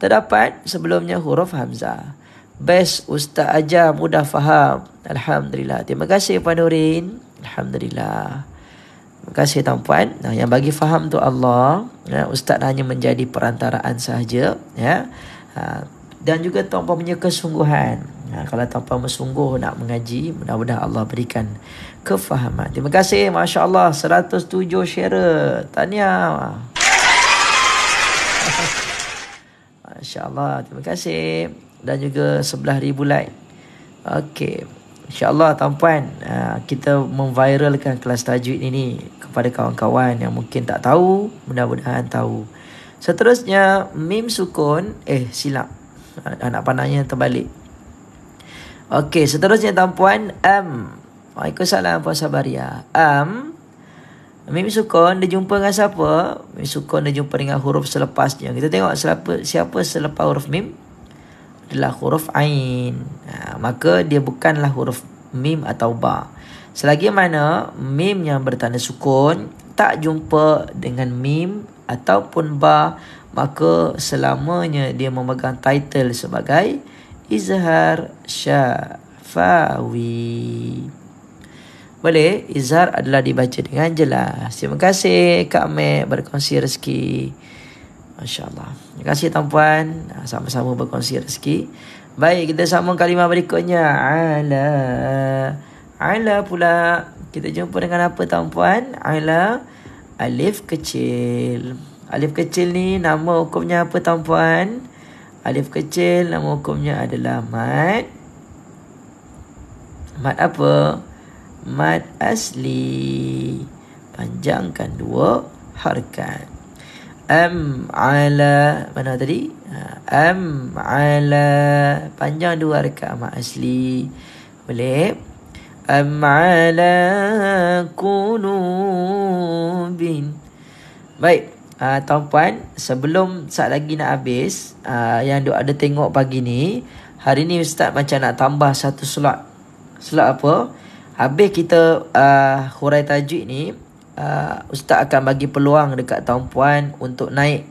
Speaker 1: terdapat sebelumnya huruf hamzah. Best Ustaz ajar, mudah faham. Alhamdulillah. Terima kasih Puan Nurin. Alhamdulillah. Terima kasih tuan-puan. Yang bagi faham tu Allah. Ustaz hanya menjadi perantaraan sahaja. Dan juga tuan-puan punya kesungguhan. Kalau tuan-puan bersungguh nak mengaji, mudah-mudahan Allah berikan kefahaman. Terima kasih. Masya Allah. 107 share. Tahniah. Masya Allah. Terima kasih. Dan juga 11,000 like. Okey, InsyaAllah tuan-puan, kita memviralkan kelas tajwid ini kepada kawan-kawan yang mungkin tak tahu, mudah-mudahan tahu. Seterusnya mim sukun, silap, anak panahnya terbalik. Okey, seterusnya tuan-puan, Waalaikumsalam Puan Sabaria. Mim sukun dia jumpa dengan siapa? Mim sukun dia jumpa dengan huruf selepasnya. Kita tengok siapa selepas huruf mim adalah huruf ain. Maka dia bukanlah huruf mim atau ba. Selagi mana mim yang bertanda sukun tak jumpa dengan mim ataupun ba, maka selamanya dia memegang title sebagai izhar syafawi. Boleh? Izhar adalah dibaca dengan jelas. Terima kasih Kak Mek berkongsi rezeki. Masya Allah. Terima kasih tuan-puan. Sama-sama berkongsi rezeki. Baik, kita sambung kalimah berikutnya. Ala pula. Kita jumpa dengan apa tuan-puan? Ala. Alif kecil. Alif kecil ni nama hukumnya apa tuan-puan? Alif kecil nama hukumnya adalah mat. Mat apa? Mat asli. Panjangkan 2 harakat. Ala, mana tadi? Ala, panjang 2 harakat mat asli. Boleh? Ala qulubin. Baik, tuan-puan, sebelum saat lagi nak habis, yang duk ada tengok pagi ni, hari ni Ustaz macam nak tambah satu slot. Slot apa? Habis kita hurai tajwid ni, Ustaz akan bagi peluang dekat tuan-puan untuk naik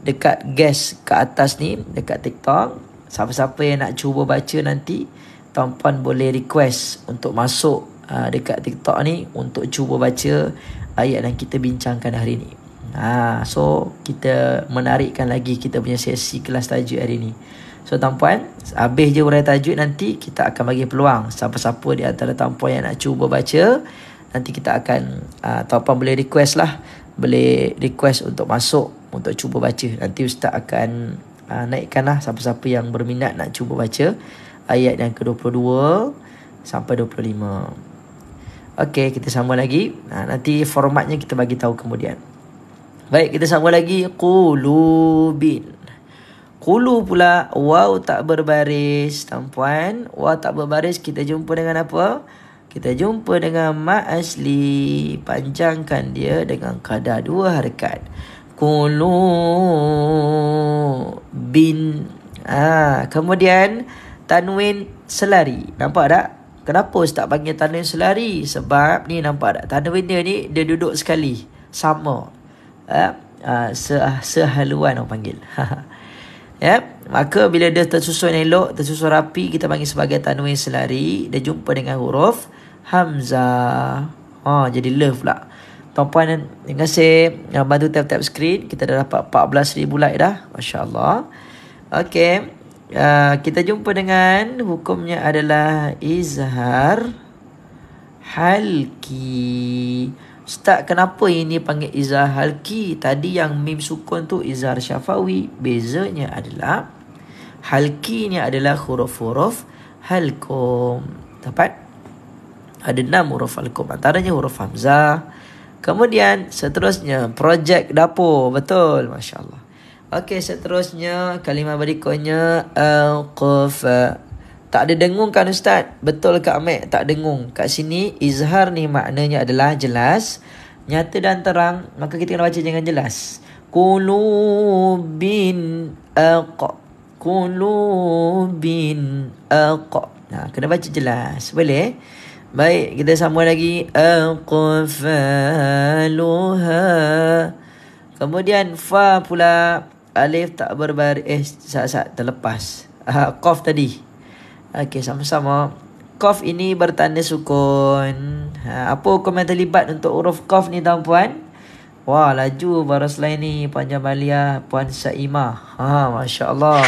Speaker 1: dekat guest ke atas ni, dekat TikTok. Siapa-siapa yang nak cuba baca nanti, tuan-puan boleh request untuk masuk dekat TikTok ni untuk cuba baca ayat yang kita bincangkan hari ni. So kita menarikkan lagi kita punya sesi kelas tajwid hari ni. So tuan-puan, habis je hurai tajwid nanti kita akan bagi peluang siapa-siapa di antara tuan-puan yang nak cuba baca. Nanti kita akan tuan-puan boleh request lah, boleh request untuk masuk untuk cuba baca. Nanti Ustaz akan naikkan lah siapa-siapa yang berminat nak cuba baca ayat yang ke-22 sampai 25. Okey, kita sambung lagi. Nanti formatnya kita bagi tahu kemudian. Baik, kita sambung lagi. Qulubin. Qulu pula waw tak berbaris, tuan-puan. Waw tak berbaris kita jumpa dengan apa? Kita jumpa dengan mat asli. Panjangkan dia dengan kadar 2 harakat. Qulubin. Kemudian tanwin selari. Nampak tak? Kenapa Ustaz panggil tanwin selari? Sebab ni nampak tak? Tanwin dia ni dia duduk sekali. Sama. Sehaluan orang panggil. Maka bila dia tersusun elok, tersusun rapi, kita panggil sebagai tanwin selari. Dia jumpa dengan huruf hamzah. Jadi love pula. Tuan-puan, terima kasih yang bantu tap-tap screen. Kita dah dapat 14,000 like dah. Masya Allah. Okey. Kita jumpa dengan hukumnya adalah izhar halki. Ustaz, kenapa ini panggil izhar halki? Tadi yang mim sukun tu izhar syafawi. Bezanya adalah halki ni adalah huruf-huruf halkum. Dapat? Ada 6 huruf Al-Qum, antaranya huruf Hamzah. Kemudian seterusnya projek dapur. Betul, Masya Allah. Okey, seterusnya kalimah berikutnya Al-Qafa. Tak ada dengung kan Ustaz? Betul Kak Mek, tak dengung. Kat sini izhar ni maknanya adalah jelas, nyata dan terang. Maka kita kena baca dengan jelas. Qulubin aqa. Nah, kena baca jelas. Boleh? Baik, kita sambung lagi. Aqfaluha. Kemudian fa pula, alif tak berbaris. Saat-saat terlepas. Qaf tadi. Okey, sama-sama. Qaf ini bertanda sukun. Apa hukum yang terlibat untuk huruf qaf ni tuan-puan? Wah, laju baras lain ni Panjang Balia Puan Saimah. Masya Allah.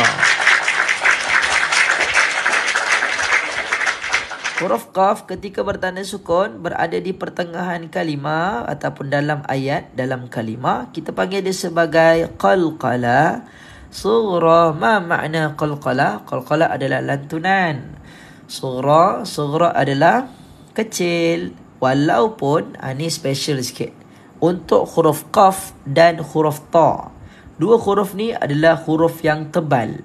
Speaker 1: Huruf qaf ketika bertanda sukun berada di pertengahan kalimah ataupun dalam ayat, dalam kalimah, kita panggil dia sebagai qalqalah sughra. Ma makna qalqalah? Qalqalah adalah lantunan. Sughra adalah kecil. Walaupun ni special sikit untuk huruf qaf dan huruf ta. Dua huruf ni adalah huruf yang tebal.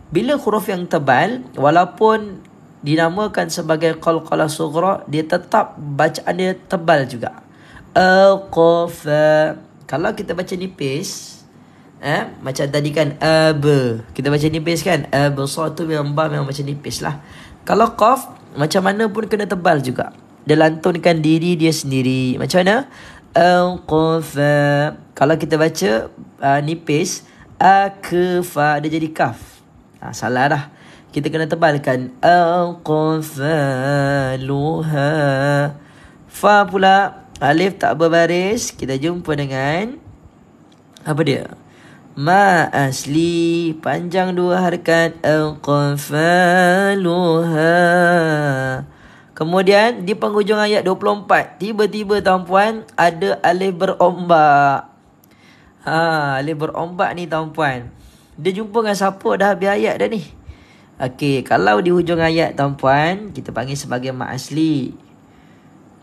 Speaker 1: Bila huruf yang tebal, walaupun dinamakan sebagai qalqalah sughra, dia tetap bacaan dia tebal juga. Al-qafa. Kalau kita baca nipis, macam tadi kan kita baca nipis kan, besar tu memang baca nipis lah. Kalau qaf, macam mana pun kena tebal juga. Dia lantunkan diri dia sendiri. Macam mana? Al-qafa. Kalau kita baca nipis, akfa, dia jadi kaf. Salah dah. Kita kena tebalkan. Al-qafaluha. Fa pula, alif tak berbaris. Kita jumpa dengan apa dia? Ma asli, panjang dua harakat. Al-qafaluha. Kemudian di penghujung ayat 24, tiba-tiba tuan-puan ada alif berombak. Alif berombak ni tuan-puan, dia jumpa dengan siapa dah habis ayat dah ni? Okey, kalau di hujung ayat tuan-puan, kita panggil sebagai mat asli.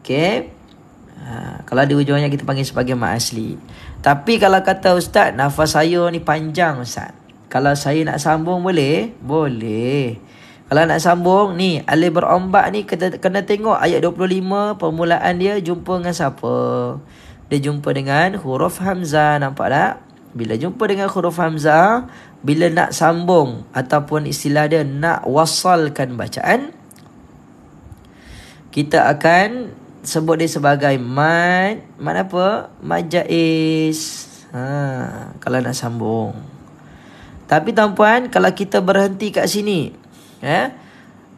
Speaker 1: Okey. Kalau di hujung ayat kita panggil sebagai mat asli. Tapi kalau kata Ustaz, nafas saya ni panjang Ustaz, kalau saya nak sambung boleh? Boleh. Kalau nak sambung ni, alif berombak ni kena tengok ayat 25, permulaan dia jumpa dengan siapa? Dia jumpa dengan huruf Hamzah, nampak tak? Bila jumpa dengan huruf Hamzah, bila nak sambung ataupun istilah dia nak wasalkan bacaan, kita akan sebut dia sebagai mad apa? Mad jaiz. Kalau nak sambung. Tapi tuan-puan, kalau kita berhenti kat sini,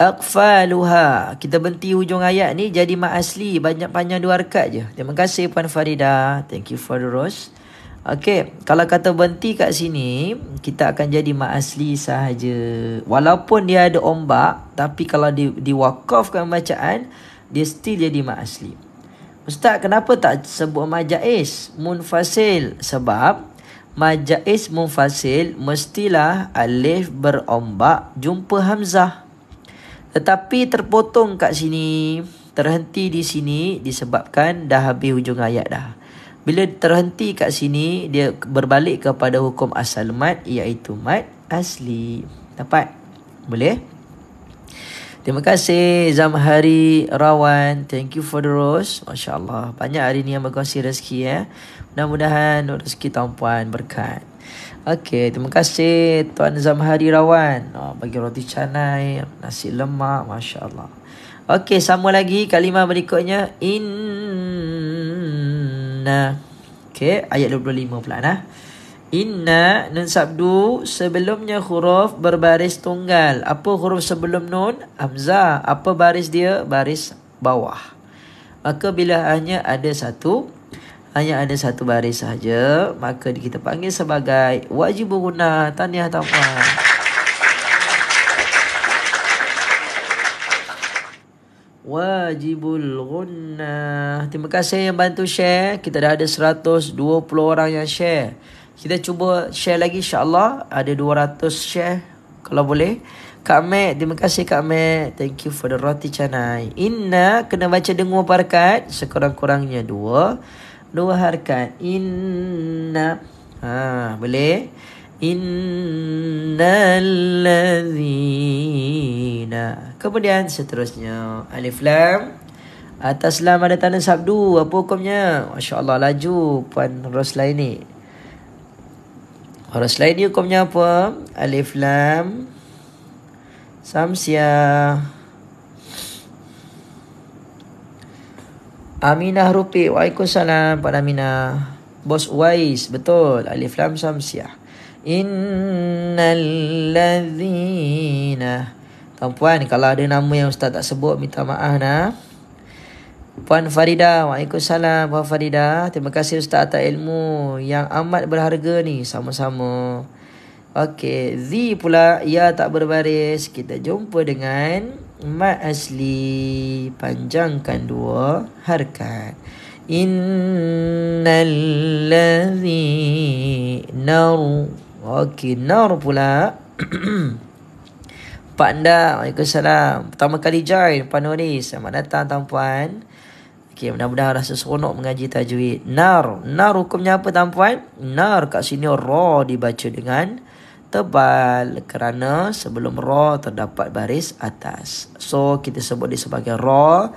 Speaker 1: aqfaluha, kita berhenti hujung ayat ni, jadi mat asli, banyak panjang 2 harakat je. Terima kasih Puan Farida. Thank you for the rose. Okey, kalau kata berhenti kat sini, kita akan jadi mat asli sahaja. Walaupun dia ada ombak, tapi kalau diwakafkan bacaan, dia still jadi mat asli. Ustaz, kenapa tak sebut mad jaiz munfasil? Sebab mad jaiz munfasil mestilah alif berombak jumpa hamzah. Tetapi terpotong kat sini, terhenti di sini disebabkan dah habis hujung ayat dah. Bila terhenti kat sini, dia berbalik kepada hukum asal mad, iaitu mad asli. Dapat? Boleh? Terima kasih Zamhari Rawan. Thank you for the rose. Masya Allah. Banyak hari ni yang berkongsi rezeki Mudah-mudahan rezeki tuan-puan berkat. Okey, terima kasih Tuan Zamhari Rawan. Bagi roti canai, nasi lemak, Masya Allah. Okey, sama lagi kalimah berikutnya. Inna. Okey, ayat 25 pula nah. Inna, nun sabdu, sebelumnya huruf berbaris tunggal. Apa huruf sebelum nun? Hamzah. Apa baris dia? Baris bawah. Maka bila hanya ada satu baris sahaja, maka kita panggil sebagai wajib guna. Tahniah tuan-puan. Wajibul gunnah. Terima kasih yang bantu share. Kita dah ada 120 orang yang share. Kita cuba share lagi, insya-Allah ada 200 share kalau boleh. Kak Mek, terima kasih Kak Mek. Thank you for the roti canai. Inna kena baca dengar harakat sekurang-kurangnya dua harakat. Inna. Boleh? Innalladzina. Kemudian seterusnya alif lam. Atas lam ada tanda sabdu. Apa hukumnya? Masya Allah, laju Puan Roslaini. Roslaini hukumnya apa? Alif lam Samsiah. Aminah Rupi. Waalaikumsalam Pak Aminah. Bos Uwais. Betul. Alif lam Samsiah. Innalladzina. Tuan-puan, kalau ada nama yang Ustaz tak sebut, minta maaf nah. Puan Farida. Waalaikumsalam Puan Farida. Terima kasih Ustaz atas ilmu yang amat berharga ni. Sama-sama. Okey, zi pula ya tak berbaris. Kita jumpa dengan mat asli. Panjangkan dua harakat. Innalladzi nar. Okey, nar pula. Pak Anda, Waalaikumsalam. Pertama kali join Pak Nuris. Selamat datang tuan-puan. Okey, mudah-mudahan rasa seronok mengaji tajwid. Nar. Nar hukumnya apa tuan-puan? Nar kat sini ra dibaca dengan tebal kerana sebelum ra terdapat baris atas. So kita sebut dia sebagai ra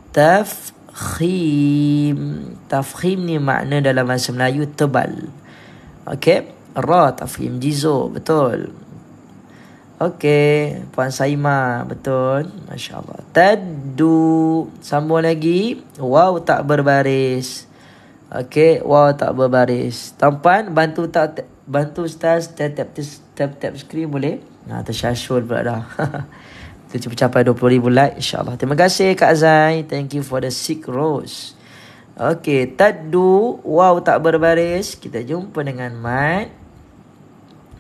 Speaker 1: tafkhim. Tafkhim ni makna dalam bahasa Melayu tebal. Okey, ra tafkhim jizo, betul. Okey, Puan Saima, betul. Masya-Allah. Taddu, sambung lagi, waw tak berbaris. Okey, waw tak berbaris. Tuan-puan bantu Ustaz tap screen boleh? Tersyasyul pula dah. Kita cuba capai 20,000 like insya-Allah. Terima kasih Kak Zai. Thank you for the 6 rows. Okey, taddu waw tak berbaris. Kita jumpa dengan mat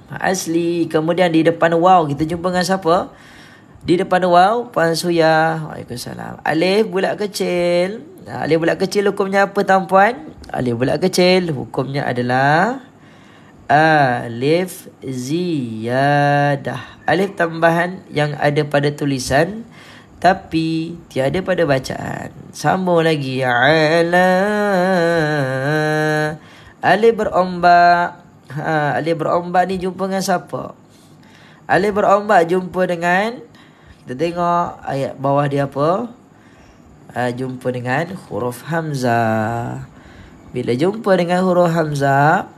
Speaker 1: asli. Kemudian di depan waw kita jumpa dengan siapa? Di depan waw Puan Suya. Waalaikumsalam. Alif bulat kecil. Alif bulat kecil hukumnya apa tuan-puan? Alif bulat kecil hukumnya adalah alif ziyadah. Alif tambahan yang ada pada tulisan tapi tiada pada bacaan. Sambung lagi. Ala. Alif berombak. Alif berombak ni jumpa dengan siapa? Alif berombak jumpa dengan, kita tengok ayat bawah dia apa? Jumpa dengan huruf hamzah. Bila jumpa dengan huruf hamzah,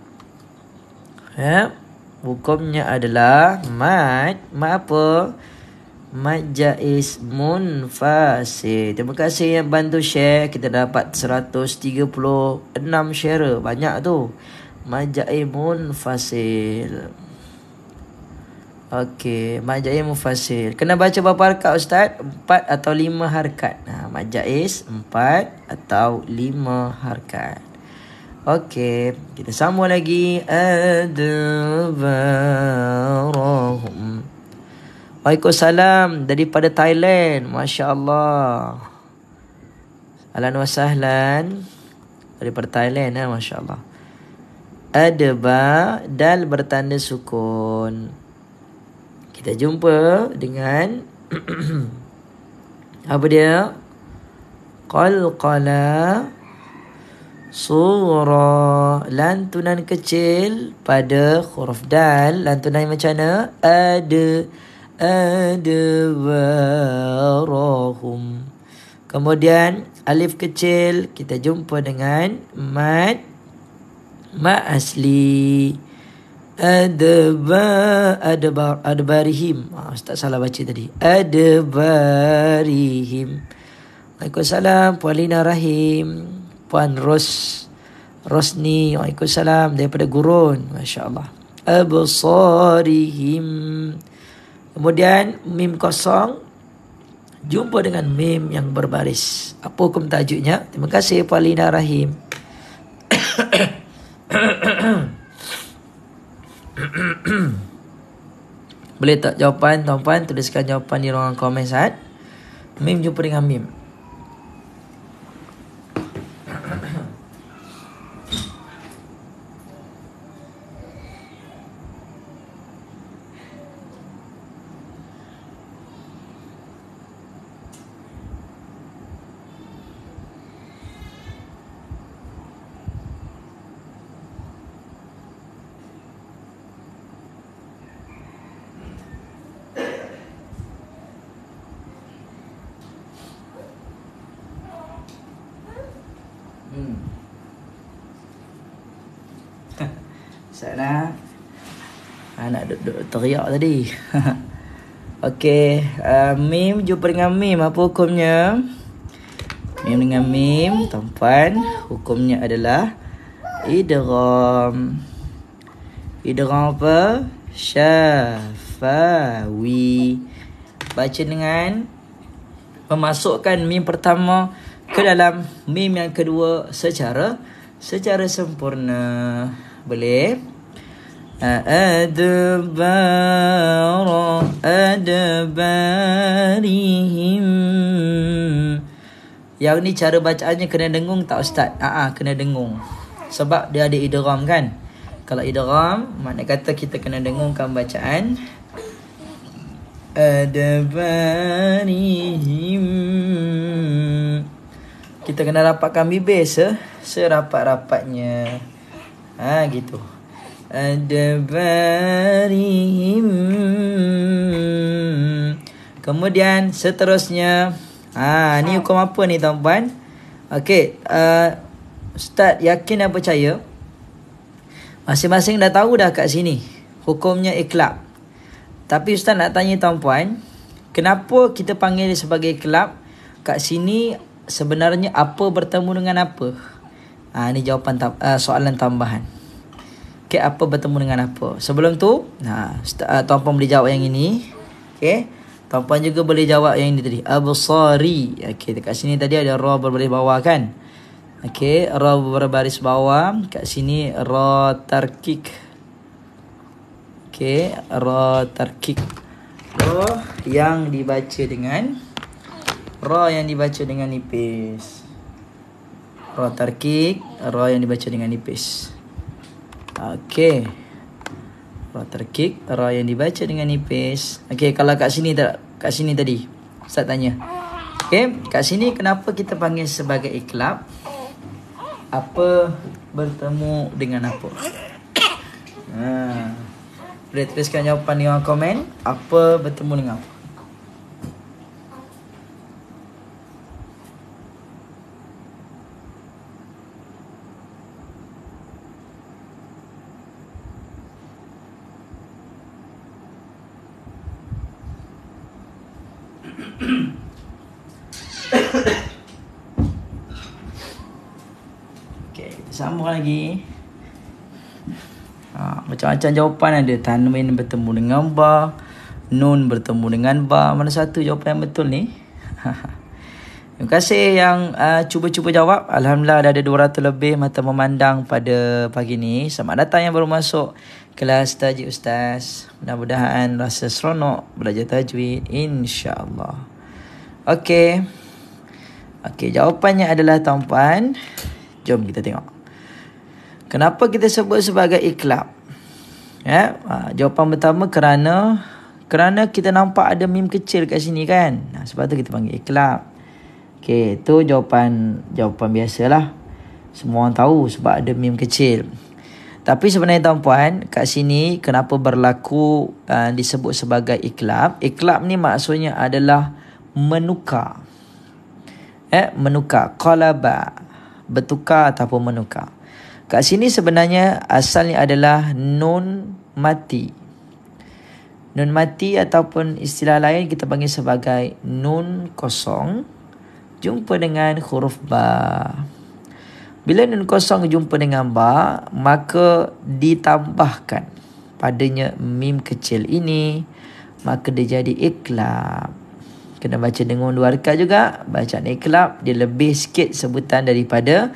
Speaker 1: hukumnya adalah mat apa? Mat jaiz munfasil. Terima kasih yang bantu share. Kita dapat 136 share. Banyak tu. Mat jaiz munfasil. Okey, mat jaiz munfasil. Kena baca berapa harakat Ustaz? 4 atau 5 harakat. Mat jaiz 4 atau 5 harakat. Okey, kita sambung lagi. Adbarahum. Waalaikumsalam daripada Thailand. Masya Allah. Ahlan wa sahlan daripada Thailand. Masya Allah. Adba, dal bertanda sukun. Kita jumpa dengan apa dia? Qalqala. Surah. Lantunan kecil pada huruf dal. Lantunan macam mana? Adbarahum. Kemudian alif kecil kita jumpa dengan mat asli. Adbarihim. Ustaz salah baca tadi. Adbarihim. Waalaikumsalam Puan Lina Rahim. Puan Rosni. Waalaikumsalam daripada Gurun. Masya Allah. Absarihim. Kemudian mim kosong jumpa dengan mim yang berbaris. Apa hukum tajuknya? Terima kasih Puan Lina Rahim. Boleh tak jawapan tuan-puan? Tuliskan jawapan di ruangan komen saat mim jumpa dengan mim. Sana. Nak duduk teriak tadi. Okey, mim jumpa dengan mim. Apa hukumnya? Mim dengan mim, tuan-puan, hukumnya adalah idgham. Idgham apa? Syafawi. Baca dengan memasukkan mim pertama ke dalam mim yang kedua secara sempurna. Boleh? Adbarihim. Yang ni cara bacaannya kena dengung tak ustaz? Kena dengung. Sebab dia ada idgham kan? Kalau idgham, makna kata kita kena dengungkan bacaan. Adbarihim. Kita kena rapatkan bibir serapat-rapatnya. Gitu. Adbarihim. Kemudian seterusnya, ni hukum apa ni tuan-puan? Okey, ustaz yakin dan percaya masing-masing dah tahu dah kat sini hukumnya iqlab. Tapi ustaz nak tanya tuan-puan, kenapa kita panggil dia sebagai iqlab? Kat sini sebenarnya apa bertemu dengan apa? Ni jawapan soalan tambahan. Okey, apa bertemu dengan apa? Sebelum tu, tuan-puan boleh jawab yang ini. Okey. Tuan-puan juga boleh jawab yang ini tadi. Absari. Okey, dekat sini tadi ada ra berbaris bawah kan? Okey, ra berbaris bawah. Kat sini ra tarkik. Okey, ra tarkik. Ra yang dibaca dengan nipis. Ra tarkik, ra yang dibaca dengan nipis. Okey. Ra tarkik, ra yang dibaca dengan nipis. Okey, kalau kat sini tadi Ustaz tanya. Okey, kat sini kenapa kita panggil sebagai iqlab? Apa bertemu dengan apa? Boleh tuliskan jawapan di kolom komen. Apa bertemu dengan apa? Okey, kita sambung lagi. Macam-macam jawapan ada. Tanwin bertemu dengan ba, nun bertemu dengan ba. Mana satu jawapan yang betul ni? Terima kasih yang cuba-cuba jawab. Alhamdulillah dah ada 200 lebih mata memandang pada pagi ni. Selamat datang yang baru masuk kelas Tajwid Ustaz. Mudah-mudahan rasa seronok belajar tajwid, insya-Allah. Okey, jawapannya adalah tuan-puan. Jom kita tengok. Kenapa kita sebut sebagai iqlab? Jawapan pertama kerana kita nampak ada mim kecil kat sini kan. Sebab tu kita panggil iqlab. Okey, itu jawapan biasalah. Semua orang tahu sebab ada mim kecil. Tapi sebenarnya tuan-puan, kat sini kenapa berlaku disebut sebagai iqlab? Iqlab ni maksudnya adalah menukar. Menukar, qalaba, bertukar ataupun menukar. Kat sini sebenarnya asalnya adalah nun mati. Nun mati ataupun istilah lain kita panggil sebagai nun kosong jumpa dengan huruf ba. Bila nun kosong jumpa dengan ba, maka ditambahkan padanya mim kecil ini, maka dia jadi iqlab. Kena baca dengung 2 rakaat juga. Bacaan iqlab dia lebih sikit sebutan daripada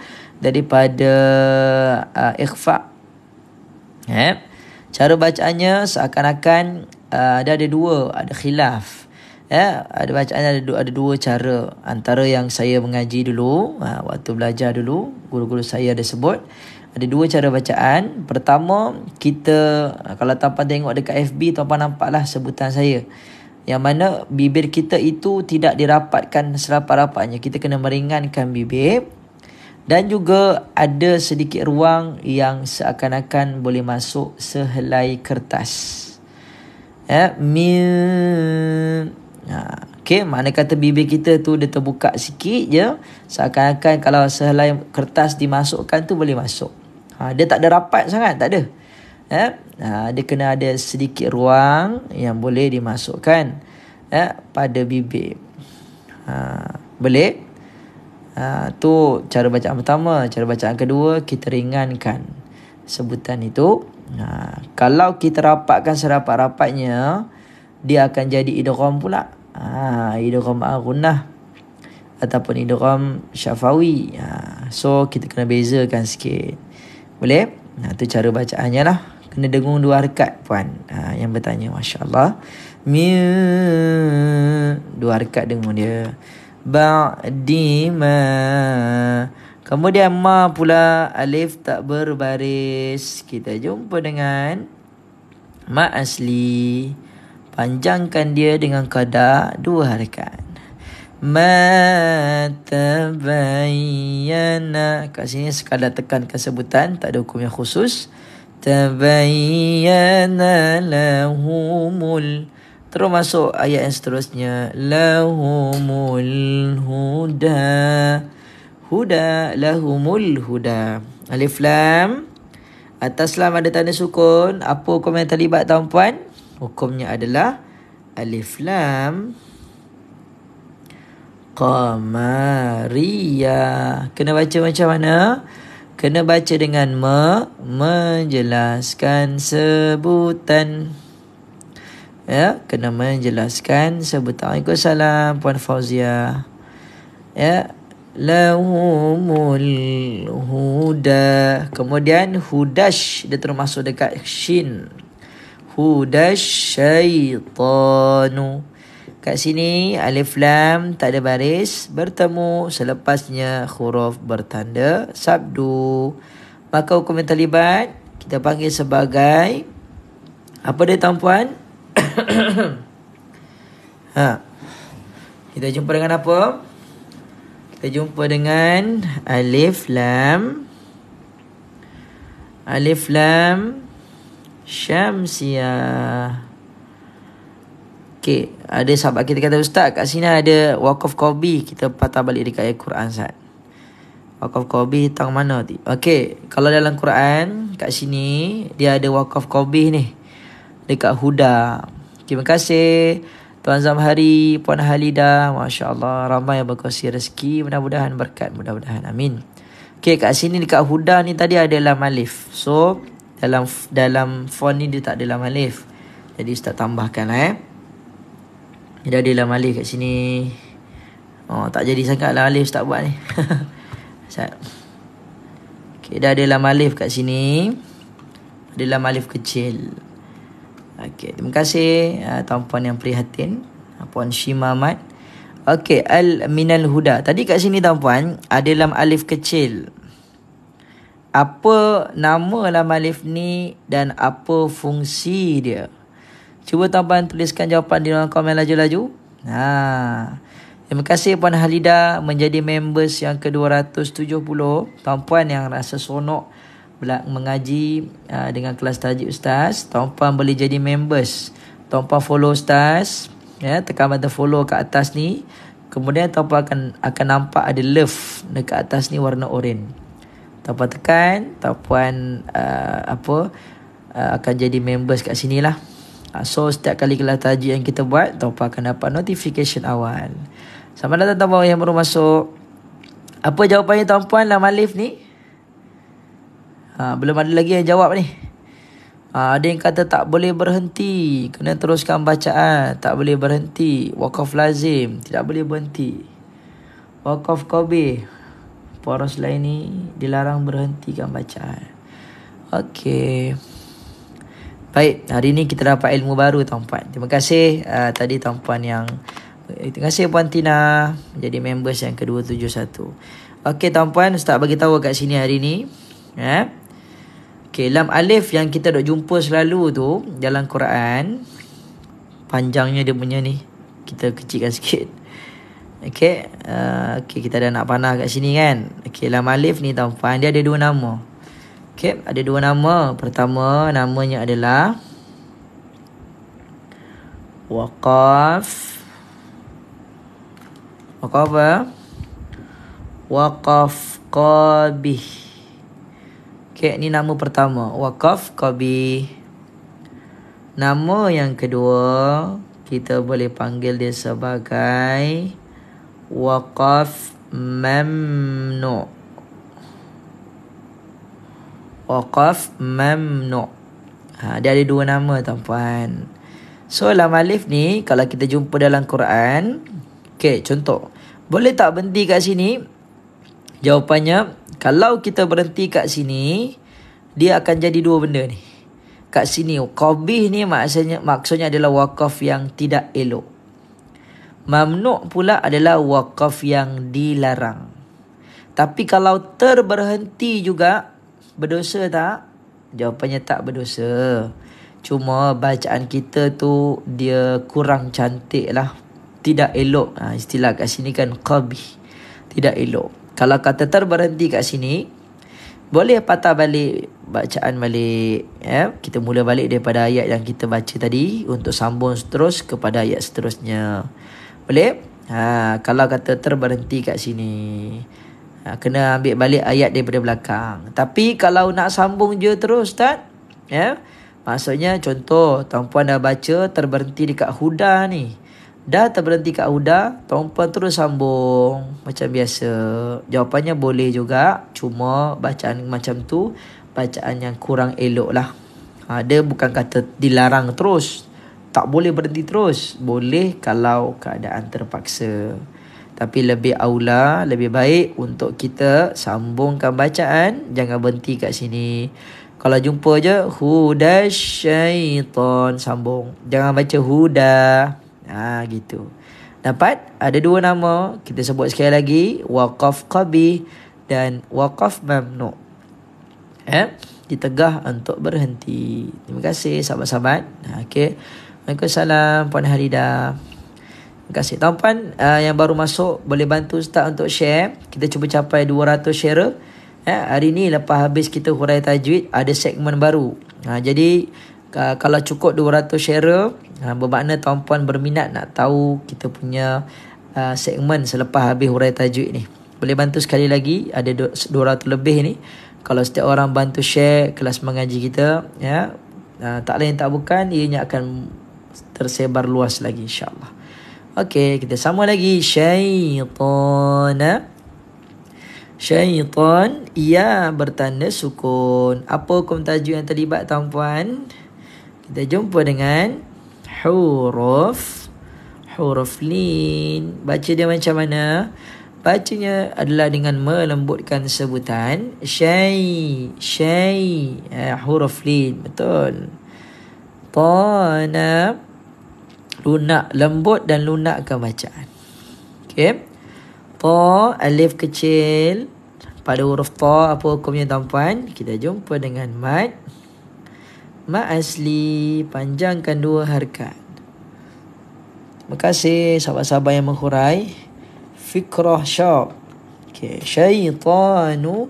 Speaker 1: ikhfa. Cara bacaannya seakan-akan ada dua, ada khilaf. Ada bacaan ada dua cara. Antara yang saya mengaji dulu, waktu belajar dulu, guru-guru saya ada sebut ada dua cara bacaan. Pertama, kita kalau tuan-puan tengok dekat FB, tuan-puan nampaklah sebutan saya, yang mana bibir kita itu tidak dirapatkan serapat-rapatnya. Kita kena meringankan bibir. Dan juga ada sedikit ruang yang seakan-akan boleh masuk sehelai kertas. Okey, makna kata bibir kita tu dia terbuka sikit je. Seakan-akan kalau sehelai kertas dimasukkan tu boleh masuk. Dia tak ada rapat sangat, tak ada. Dia kena ada sedikit ruang yang boleh dimasukkan pada bibir. Boleh? Tu cara bacaan pertama. Cara bacaan kedua, kita ringankan sebutan itu. Kalau kita rapatkan serapat-rapatnya, dia akan jadi idgham pula. Idgham al-ghunnah ataupun idgham syafawi. So kita kena bezakan sikit. Boleh? Tu cara bacaannya lah. Kena dengung 2 harakat puan. Yang bertanya, masya-Allah. 2 harakat dengung dia. Ba'di ma. Kemudian ma pula, alif tak berbaris. Kita jumpa dengan ma asli. Panjangkan dia dengan kadar 2 harakat. Ma tabayyana. Kat sini sekadar tekankan sebutan, tak ada hukum yang khusus. Tabayyana lahumul. Terus masuk ayat yang seterusnya. Lahumul huda. Huda, lahumul huda. Alif lam. Atas lam ada tanda sukun. Apa hukum yang terlibat tuan-puan? Hukumnya adalah alif lam qamariyah. Kena baca macam mana? Kena baca dengan menjelaskan sebutan. Kena menjelaskan sebutan. Waalaikumsalam Puan Fauzia. Lahumul huda. Kemudian hudash, dia termasuk dekat shin. Hudash syaitanu. Kat sini alif lam tak ada baris, bertemu selepasnya huruf bertanda sabdu. Maka hukum yang terlibat kita panggil sebagai apa dia tuan-puan? Kita jumpa dengan apa? Kita jumpa dengan alif lam syamsiyah. Okey, ada sahabat kita kata, Ustaz, kat sini ada waqaf qabi. Kita patah balik dekat ayat Quran, Ustaz. Waqaf qabi tang mana tu? Okey, kalau dalam Quran kat sini dia ada waqaf qabi ni dekat huda. Terima kasih Tuan Zamhari, Puan Halidah. Masya-Allah, ramai yang berkongsi rezeki. Mudah-mudahan berkat, mudah-mudahan. Amin. Okey, kat sini dekat huda ni tadi ada lam alif. So, dalam font ni dia tak ada lam alif. Jadi Ustaz tambahkan Dia ada lam alif kat sini. Tak jadi sangat lam alif Ustaz buat ni. Okay, dah ada lam alif kat sini. Ada lam alif kecil. Okay, terima kasih tuan-puan yang prihatin. Puan Shima Ahmad. Okay, al-minal huda. Tadi kat sini tuan-puan ada lam alif kecil. Apa nama lam alif ni dan apa fungsi dia? Cuba tuan-puan tuliskan jawapan di dalam komen laju-laju. Terima kasih Puan Halida menjadi members yang ke-270. Tuan-puan yang rasa sonok mengaji dengan kelas tajwid Ustaz, tuan-puan boleh jadi members. Tuan-puan follow Ustaz, tekan button follow kat atas ni. Kemudian tuan-puan akan nampak ada love dekat atas ni warna oranye. Tuan-puan tekan, tuan-puan akan jadi members kat sini lah. So setiap kali kelas tajwid yang kita buat, tuan-puan akan dapat notification awal. Selamat datang tuan-puan yang baru masuk. Apa jawapannya tuan-puan lam alif ni? Belum ada lagi yang jawab ni. Ada yang kata tak boleh berhenti, kena teruskan bacaan. Tak boleh berhenti. Waqaf lazim, tidak boleh berhenti. Waqaf qabih, poros lain ni dilarang berhentikan bacaan. Okey. Baik, hari ni kita dapat ilmu baru tuan-puan. Terima kasih tadi tuan-puan yang terima kasih Puan Tina menjadi members yang ke-271. Okey tuan-puan, Ustaz bagi tahu kat sini hari ni. Okey, lam alif yang kita dok jumpa selalu tu dalam Quran, panjangnya dia punya ni. Kita kecilkan sikit. Okey, kita dah nak panah kat sini kan. Okey, lam alif ni tuan-puan dia ada 2 nama. Okey, ada 2 nama. Pertama namanya adalah waqaf. Waqaf apa? Waqaf qabih. Okay, ni nama pertama. Waqaf qabih. Nama yang kedua, kita boleh panggil dia sebagai waqaf mamnu'. Waqaf mamnu'. Dia ada dua nama tuan-puan. So lam alif ni kalau kita jumpa dalam Quran, okay, contoh, boleh tak berhenti kat sini? Jawapannya, kalau kita berhenti kat sini, dia akan jadi dua benda ni. Kat sini qabih ni maksudnya adalah waqaf yang tidak elok. Mamnu' pula adalah waqaf yang dilarang. Tapi kalau terberhenti juga, berdosa tak? Jawapannya tak berdosa. Cuma bacaan kita tu dia kurang cantik lah. Tidak elok. Istilah kat sini kan qabih. Tidak elok. Kalau kata terberhenti kat sini, boleh patah balik bacaan balik. Kita mula balik daripada ayat yang kita baca tadi untuk sambung terus kepada ayat seterusnya. Boleh? Kalau kata terberhenti kat sini, kena ambil balik ayat daripada belakang. Tapi kalau nak sambung je terus, Ustaz, maksudnya contoh, tuan-puan dah baca terberhenti dekat huda ni. Dah terberhenti kat huda, tuan-puan terus sambung macam biasa. Jawapannya boleh juga. Cuma bacaan macam tu bacaan yang kurang elok lah. Dia bukan kata dilarang terus, tak boleh berhenti terus. Boleh kalau keadaan terpaksa. Tapi lebih aula, lebih baik untuk kita sambungkan bacaan. Jangan berhenti kat sini. Kalau jumpa je huda syaitan, sambung. Jangan baca huda. Gitu. Dapat? Ada dua nama. Kita sebut sekali lagi. Waqaf qabih dan waqaf mamnu'. Ditegah untuk berhenti. Terima kasih sahabat-sahabat. Okay. Waalaikumsalam Puan Halidah. Terima kasih. Tuan-puan yang baru masuk, boleh bantu Ustaz untuk share. Kita cuba capai 200 share. Hari ni lepas habis kita hurai tajwid, ada segmen baru. Jadi kalau cukup 200 share, bermakna tuan-puan berminat nak tahu kita punya segmen selepas habis hurai tajwid ni. Boleh bantu sekali lagi, ada 200 lebih ni. Kalau setiap orang bantu share kelas mengaji kita, tak lain tak bukan, ianya akan tersebar luas lagi insya-Allah. Okey, kita sama lagi. Syaitan. Syaitan ia bertanda sukun. Apa hukum tajwid yang terlibat tuan-puan? Kita jumpa dengan huruf lin. Baca dia macam mana? Bacanya adalah dengan melembutkan sebutan syai. Huruf lin, betul. Tana, lunak, lembut dan lunakkan bacaan. Okey. Ta, alif kecil pada huruf ta, apa hukumnya tuan-puan? Kita jumpa dengan mad. Mad asli, panjangkan dua harakat. Terima kasih sahabat-sahabat yang menghurai. Fikrah syab. Okey, syaitanu.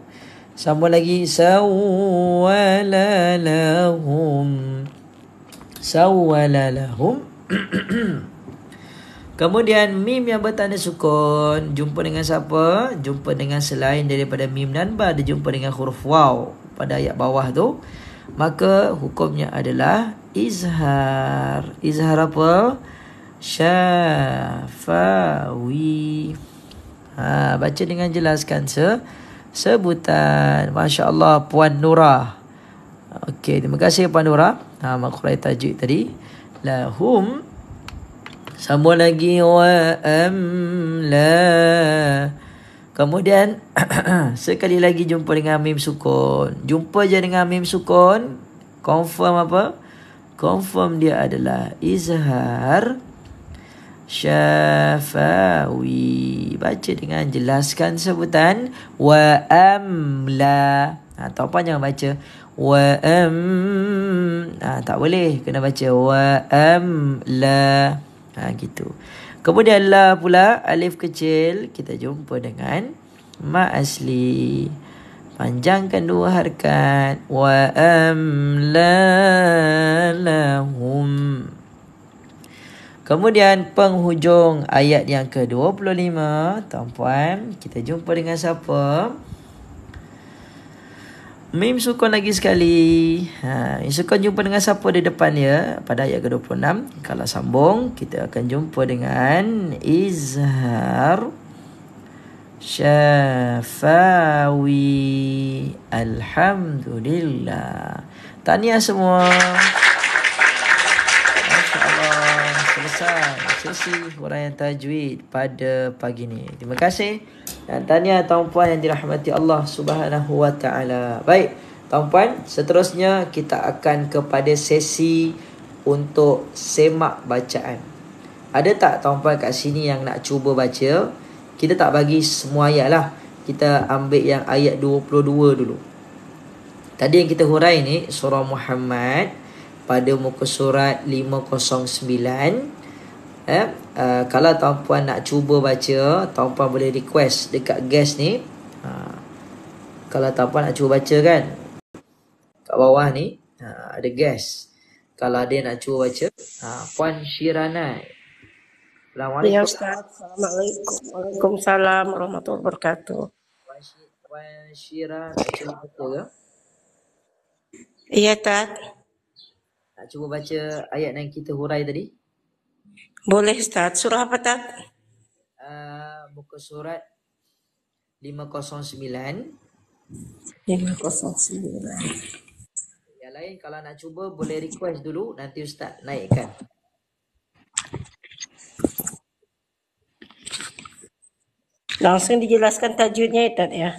Speaker 1: Sambung lagi. Sawwala lahum. Kemudian mim yang bertanda sukun, jumpa dengan siapa? Jumpa dengan selain daripada mim dan ba, dia jumpa dengan huruf waw pada ayat bawah tu. Maka hukumnya adalah izhar. Izhar apa? Syafawi. Baca dengan jelaskan sebutan. Masya Allah Puan Nurah. Okey, terima kasih Puan Nurah. Makhurai tajwid tadi. Lahum. Sambung lagi. Wa amla. Kemudian sekali lagi jumpa dengan mim sukun. Jumpa je dengan mim sukun. Confirm apa? Confirm dia adalah izhar syafawi. Baca dengan jelaskan sebutan. Wa amla. Tuan-puan jangan baca wa tak boleh, kena baca wa amla. Gitu. Kemudian la pula, alif kecil, kita jumpa dengan ma asli. Panjangkan dua harakat. Wa amla lahum. Kemudian penghujung ayat yang ke-25, tuan-puan, kita jumpa dengan siapa? Mim sukun lagi sekali. Mim sukun jumpa dengan siapa di depan ya pada ayat ke-26. Kalau sambung kita akan jumpa dengan izhar syafawi. Alhamdulillah. Tahniah semua. Masya-Allah, selesai sesi huraian tajwid pada pagi ni. Terima kasih. Dan tahniah tuan-puan yang dirahmati Allah Subhanahu wa taala. Baik, tuan-puan, seterusnya kita akan kepada sesi untuk semak bacaan. Ada tak tuan-puan kat sini yang nak cuba baca? Kita tak bagi semua ayat lah. Kita ambil yang ayat 22 dulu. Tadi yang kita hurai ni surah Muhammad pada muka surat 509. Kalau tuan-puan nak cuba baca, tuan-puan boleh request dekat guest ni. Kalau tuan-puan nak cuba baca kan, kat bawah ni ada guest. Kalau dia nak cuba baca, Puan Syirana. Assalamualaikum.
Speaker 2: Ya Ustaz, Assalamualaikum. Waalaikumsalam warahmatullahi wabarakatuh.
Speaker 1: Puan Syirana nak cuba baca ke?
Speaker 2: Iya Tad,
Speaker 1: Nak cuba baca ayat yang kita hurai tadi?
Speaker 2: boleh Ustaz. Surah apa Tad?
Speaker 1: Muka surat 509.
Speaker 2: 509.
Speaker 1: Yang lain kalau nak cuba boleh request dulu, nanti Ustaz naikkan.
Speaker 2: Langsung dijelaskan tajwidnya ya Tad ya?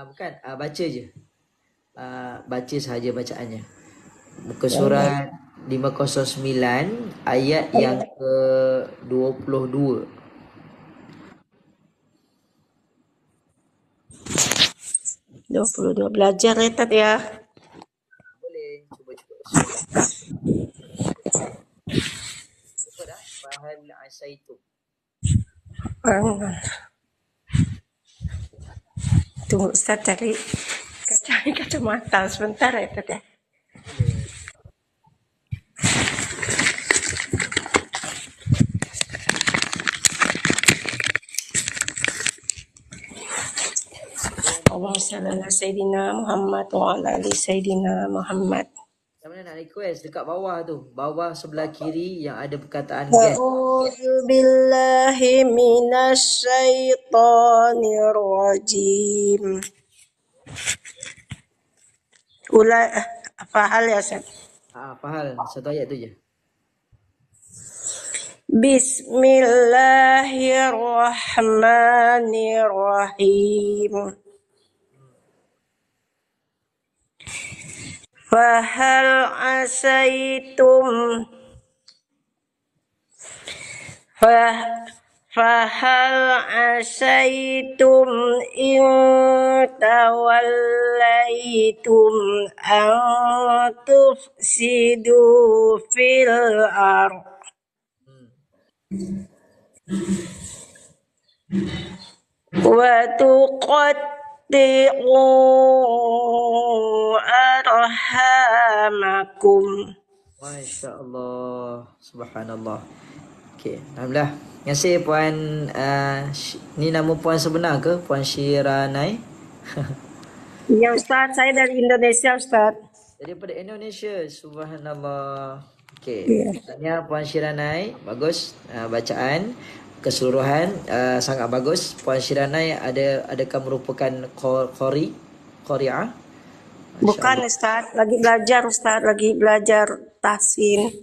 Speaker 1: Bukan, baca je. Baca sahaja bacaannya. Muka surat 509 ayat yang ke-22.
Speaker 2: 22. Belajar ya Tad ya?
Speaker 1: Boleh cuba. Cuba dah. Fahal asaitum.
Speaker 2: Tunggu Ustaz cari kacamata sebentar ya Tad ya? Allahumma shalli ala Sayyidina Muhammad wa ala ali Sayyidina Muhammad.
Speaker 1: Macam mana nak request? Dekat bawah tu. Bawah sebelah kiri yang ada perkataan get.
Speaker 2: A'udzu billahi minasy syaithanir rajim. Fahal ya Ustaz?
Speaker 1: Fahal. Satu ayat tu je.
Speaker 2: Bismillahirrahmanirrahim. Fahal asaitum in tawallaitum an tufsidu fil ardh wa tuqatti'u arhamakum.
Speaker 1: Masya Allah. Subhanallah. Okey, alhamdulillah. Terima kasih Puan. Ni nama Puan sebenar ke? Puan Syiranai?
Speaker 2: Ya Ustaz, saya dari Indonesia Ustaz.
Speaker 1: Daripada Indonesia. Subhanallah. Okey.
Speaker 2: Ya.
Speaker 1: Tanya Puan Syiranai. Bagus. Bacaan keseluruhan sangat bagus. Puan Syiranai adakah merupakan qari'ah?
Speaker 2: Bukan Ustaz, lagi belajar tahsin.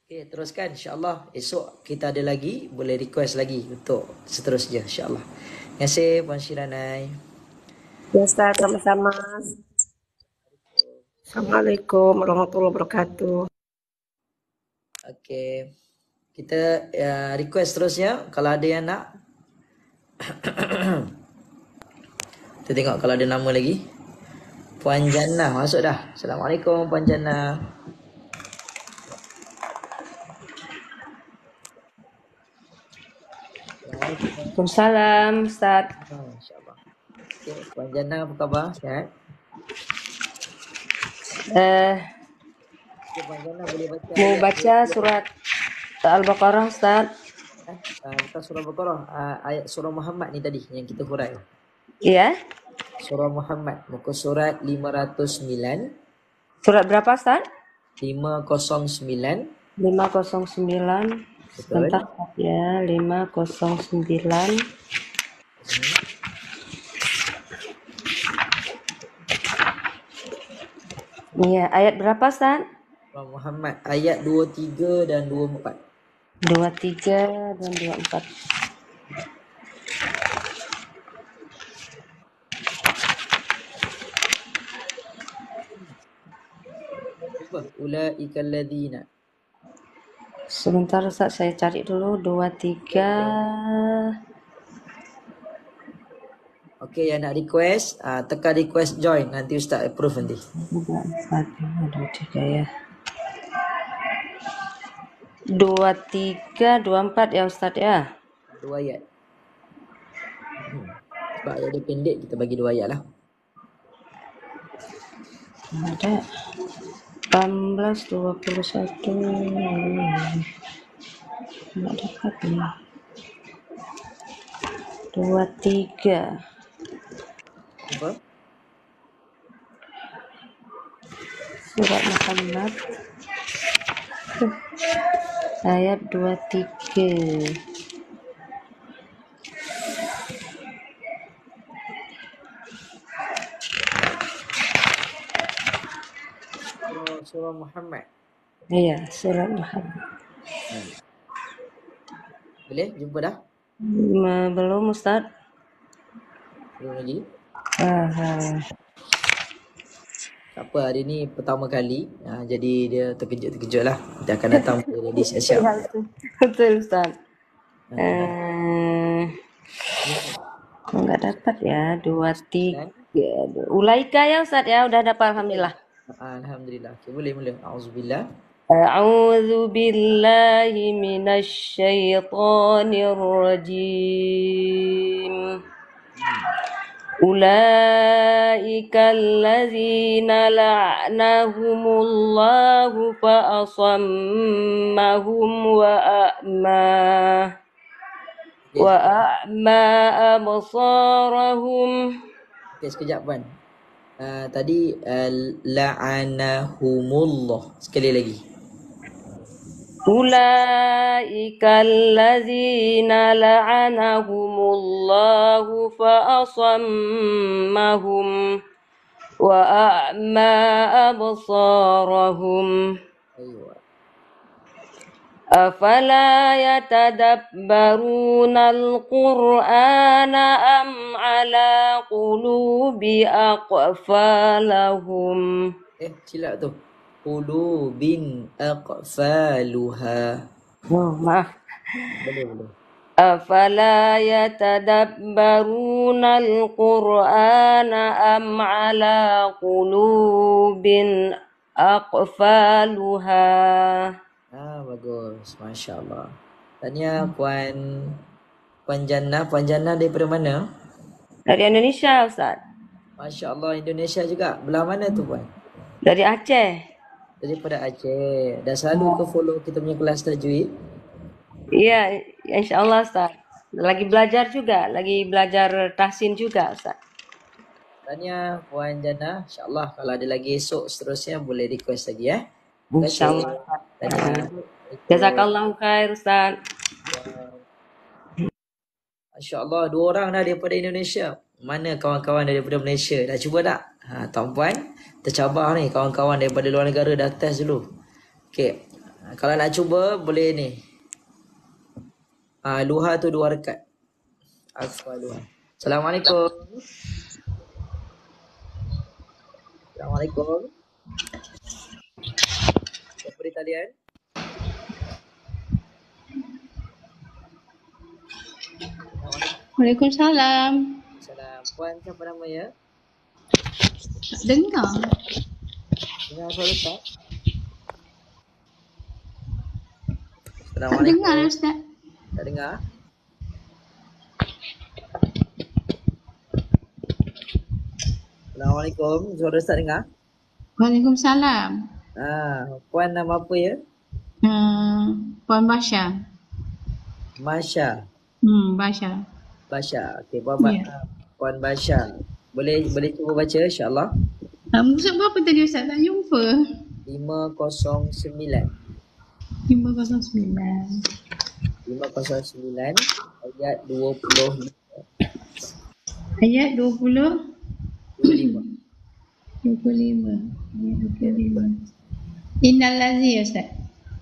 Speaker 1: Okey, teruskan insya-Allah. Esok kita ada lagi, boleh request lagi untuk seterusnya insya-Allah. Terima kasih Puan Syiranai.
Speaker 2: Ya Ustaz, sama-sama. Assalamualaikum warahmatullahi wabarakatuh.
Speaker 1: Okey. Kita request terusnya kalau ada yang nak. Kita tengok kalau ada nama lagi. Puan Jannah masuk dah. Assalamualaikum Puan Jannah.
Speaker 3: Waalaikumsalam Ustaz.
Speaker 1: InsyaAllah. Okay, Puan Jannah apa khabar? Sihat? Okay, Puan Jannah boleh baca.
Speaker 3: Mau baca surat Al-Baqarah Ustaz.
Speaker 1: Bukan surah Al-Baqarah, ayat surah Muhammad ni tadi yang kita hurai.
Speaker 3: Iya.
Speaker 1: Surah Muhammad, muka surat 509.
Speaker 3: Surat berapa, Ustaz?
Speaker 1: 509.
Speaker 3: 509.
Speaker 1: Betul.
Speaker 3: Sebentar ya, 509. Iya, ayat berapa, Ustaz?
Speaker 1: Surah Muhammad ayat 23 dan 24.
Speaker 3: 23 dan 24.
Speaker 1: Ulaika alladzina.
Speaker 3: Sebentar, Ustaz, saya cari dulu 23.
Speaker 1: Okey, yang nak request, tekan request join, nanti Ustaz approve nanti.
Speaker 3: 24, 23 ya. 23, 24 ya Ustaz ya.
Speaker 1: 2 ayat. Sebab ayat dia pendek, kita bagi 2 ayat lah.
Speaker 3: Ada 18, 21. Nggak dapat nih. 23.
Speaker 1: Apa?
Speaker 3: Surat Muhammad ayat 23.
Speaker 1: Surah Muhammad.
Speaker 3: Iya, surat Muhammad.
Speaker 1: Boleh? Jumpa dah?
Speaker 3: Belum Ustaz?
Speaker 1: Belum lagi? Tak apa, hari ni pertama kali. Jadi dia terkejut-terkejut lah. Dia akan datang ready siap-siap.
Speaker 3: Betul Ustaz. Enggak dapat ya, 23. Ulaika ya Ustaz ya, udah dapat alhamdulillah.
Speaker 1: Alhamdulillah. Okay, boleh mula. Auzubillah.
Speaker 3: A'udzu billahi minasy syaithanir rajim. Ulaika allazina la'anahumullahu fa asammahum wa a'ma absarahum.
Speaker 1: Okay, sekejap Puan. Tadi la'anahumullah. Sekali lagi.
Speaker 3: Ulaika allazina la'anahumullahu fa asammahum wa a'ma absarahum. Afala yatadabbaruna al-Qur'ana am ala qulubi aqfalahum.
Speaker 1: Silap tu. Qulubin aqfaluha.
Speaker 3: Oh, maaf.
Speaker 1: Boleh.
Speaker 3: Afala yatadabbaruna al-Qur'ana am ala qulubin aqfaluha.
Speaker 1: Bagus. Masya Allah. Tanya Puan Jannah. Puan Jannah daripada mana?
Speaker 3: Dari Indonesia, Ustaz.
Speaker 1: Masya Allah, Indonesia juga. Belah mana tu Puan?
Speaker 3: Dari Aceh.
Speaker 1: Daripada Aceh. Dah selalu ke follow kita punya kelas tajwid?
Speaker 3: Iya, insyaAllah Ustaz. Lagi belajar juga. Lagi belajar tahsin juga Ustaz.
Speaker 1: Tanya Puan Jannah. InsyaAllah kalau ada lagi esok seterusnya boleh request lagi ya.
Speaker 3: InsyaAllah. Jazakallahu khair Ustaz.
Speaker 1: InsyaAllah 2 orang dah daripada Indonesia. Mana kawan-kawan daripada Malaysia? Dah cuba tak? Tuan-puan, tercabar ni kawan-kawan daripada luar negara dah test dulu. Okey. Kalau nak cuba boleh ni. Luha tu 2 rekat. Luha. Assalamualaikum. Assalamualaikum. Siapa di talian?
Speaker 4: Waalaikumsalam.
Speaker 1: Salam. Puan siapa nama ya?
Speaker 4: Dengar
Speaker 1: suara tak?
Speaker 4: tak dengar Ustaz.
Speaker 1: Tak dengar? Assalamualaikum. Suara Ustaz dengar?
Speaker 4: Waalaikumsalam.
Speaker 1: Puan nama apa ya?
Speaker 4: Puan Basha.
Speaker 1: Masya.
Speaker 4: Basha.
Speaker 1: Basha. Okey, Puan Basha. Boleh cuba baca insya-Allah.
Speaker 4: Muka surat berapa tadi Ustaz? Tak jumpa.
Speaker 1: 509.
Speaker 4: 509.
Speaker 1: 509 ayat 25.
Speaker 4: Ayat 25.
Speaker 1: 25.
Speaker 4: Ayat 25. Innal ladzi Ustaz.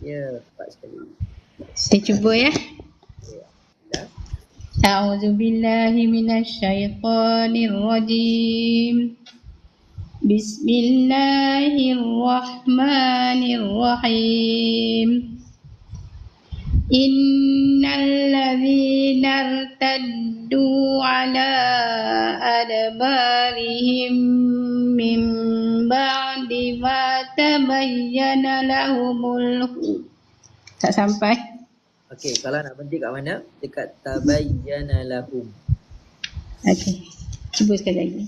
Speaker 1: Ya, tepat sekali.
Speaker 4: Saya cuba ya.
Speaker 1: Ya. Dah.
Speaker 4: A'udzu billahi minasyaitonir rajim. Bismillahirrahmanirrahim. Innal ladzina irtaddu ala adbarihim min ba'di ma tabayyana lahumul huda. Tak sampai.
Speaker 1: Okey, kalau nak berhenti kat mana? Dekat tabayyana lahum.
Speaker 4: Okey. Cuba sekali lagi.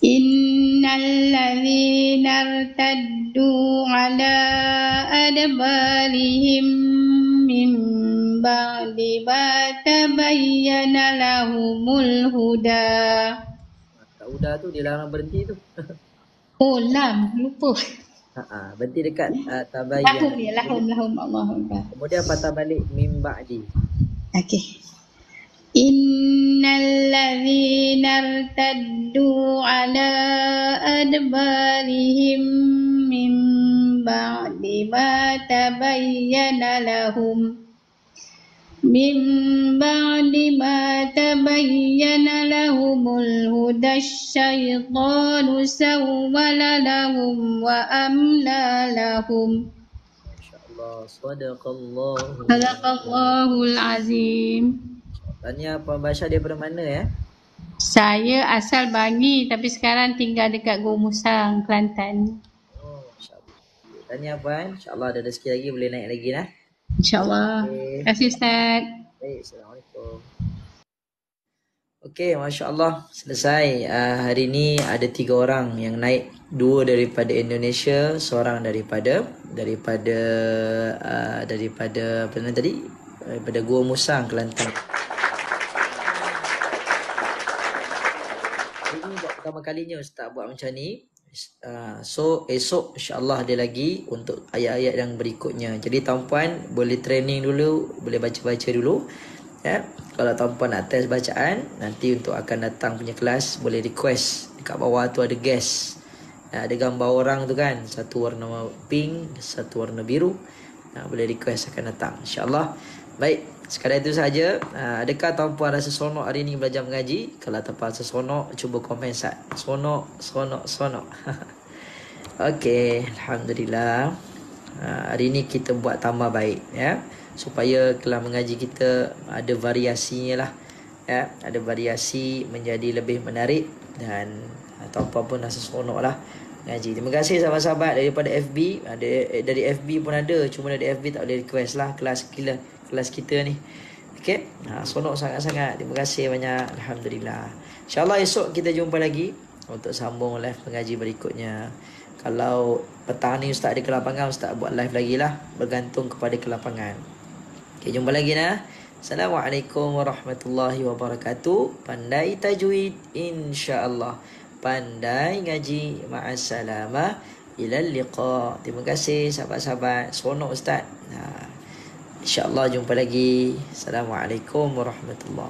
Speaker 4: Innal ladzina irtaddu ala adbarihim min ba'di ma tabayyana lahumul huda.
Speaker 1: Kat huda tu dia larang berhenti tu.
Speaker 4: Oh, lam. Lupa.
Speaker 1: Berhenti dekat tabayyana.
Speaker 4: Lahum ya. Lahum. Allahu Akbar.
Speaker 1: Kemudian patah balik mim ba'di.
Speaker 4: Okey. Innal ladzina irtaddu ala adbarihim min ba'di ma tabayyana lahum lahumul huda syaitanu sawwala lahum wa amla lahum.
Speaker 1: Masya-Allah, sadaqallahu.
Speaker 4: Sadaqallahul azim.
Speaker 1: Tanya Puan Basha dia dari mana ya?
Speaker 4: Saya asal Bangi tapi sekarang tinggal dekat Gomusang, Kelantan.
Speaker 1: Oh, masya-Allah. Tanya Puan, insya-Allah ada rezeki lagi boleh naik lagi lah.
Speaker 4: InsyaAllah. Terima kasih Ustaz.
Speaker 1: Baik, Assalamualaikum. Okey, masya-Allah selesai. Hari ni ada 3 orang yang naik, 2 daripada Indonesia, seorang daripada apa nama tadi? Daripada Gua Musang, Kelantan. Ini pertama kalinya Ustaz buat macam ni. So esok insya-Allah ada lagi untuk ayat-ayat yang berikutnya. Jadi tuan-puan boleh training dulu, boleh baca-baca dulu. Ya. Kalau tuan-puan nak test bacaan, nanti untuk akan datang punya kelas boleh request. Dekat bawah tu ada guest. Ada gambar orang tu kan, satu warna pink, satu warna biru. Boleh request akan datang insya-Allah. Baik, sekadar itu saja. Adakah tuan-puan rasa seronok hari ni belajar mengaji? Kalau tuan-puan rasa seronok, cuba komen Ustaz. Seronok. Okey, alhamdulillah. Hari ni kita buat tambah baik ya, supaya kelas mengaji kita ada variasinya lah ya, ada variasi menjadi lebih menarik dan tuan-puan pun rasa seronok lah ngaji. Terima kasih sahabat-sahabat daripada FB. Dari FB pun ada, cuma dari FB tak boleh request lah kelas kita ni. Okey, seronok sangat-sangat. Terima kasih banyak, alhamdulillah. InsyaAllah esok kita jumpa lagi untuk sambung live mengaji berikutnya. Kalau petang ni Ustaz ada ke lapangan, Ustaz buat live lagi lah, bergantung kepada ke lapangan. Okey, jumpa lagi nah. Assalamualaikum warahmatullahi wabarakatuh. Pandai tajwid insya-Allah. Pandai ngaji, ma'assalamah, ilal liqa. Terima kasih sahabat-sahabat. Seronok Ustaz. InsyaAllah jumpa lagi. Assalamualaikum warahmatullahi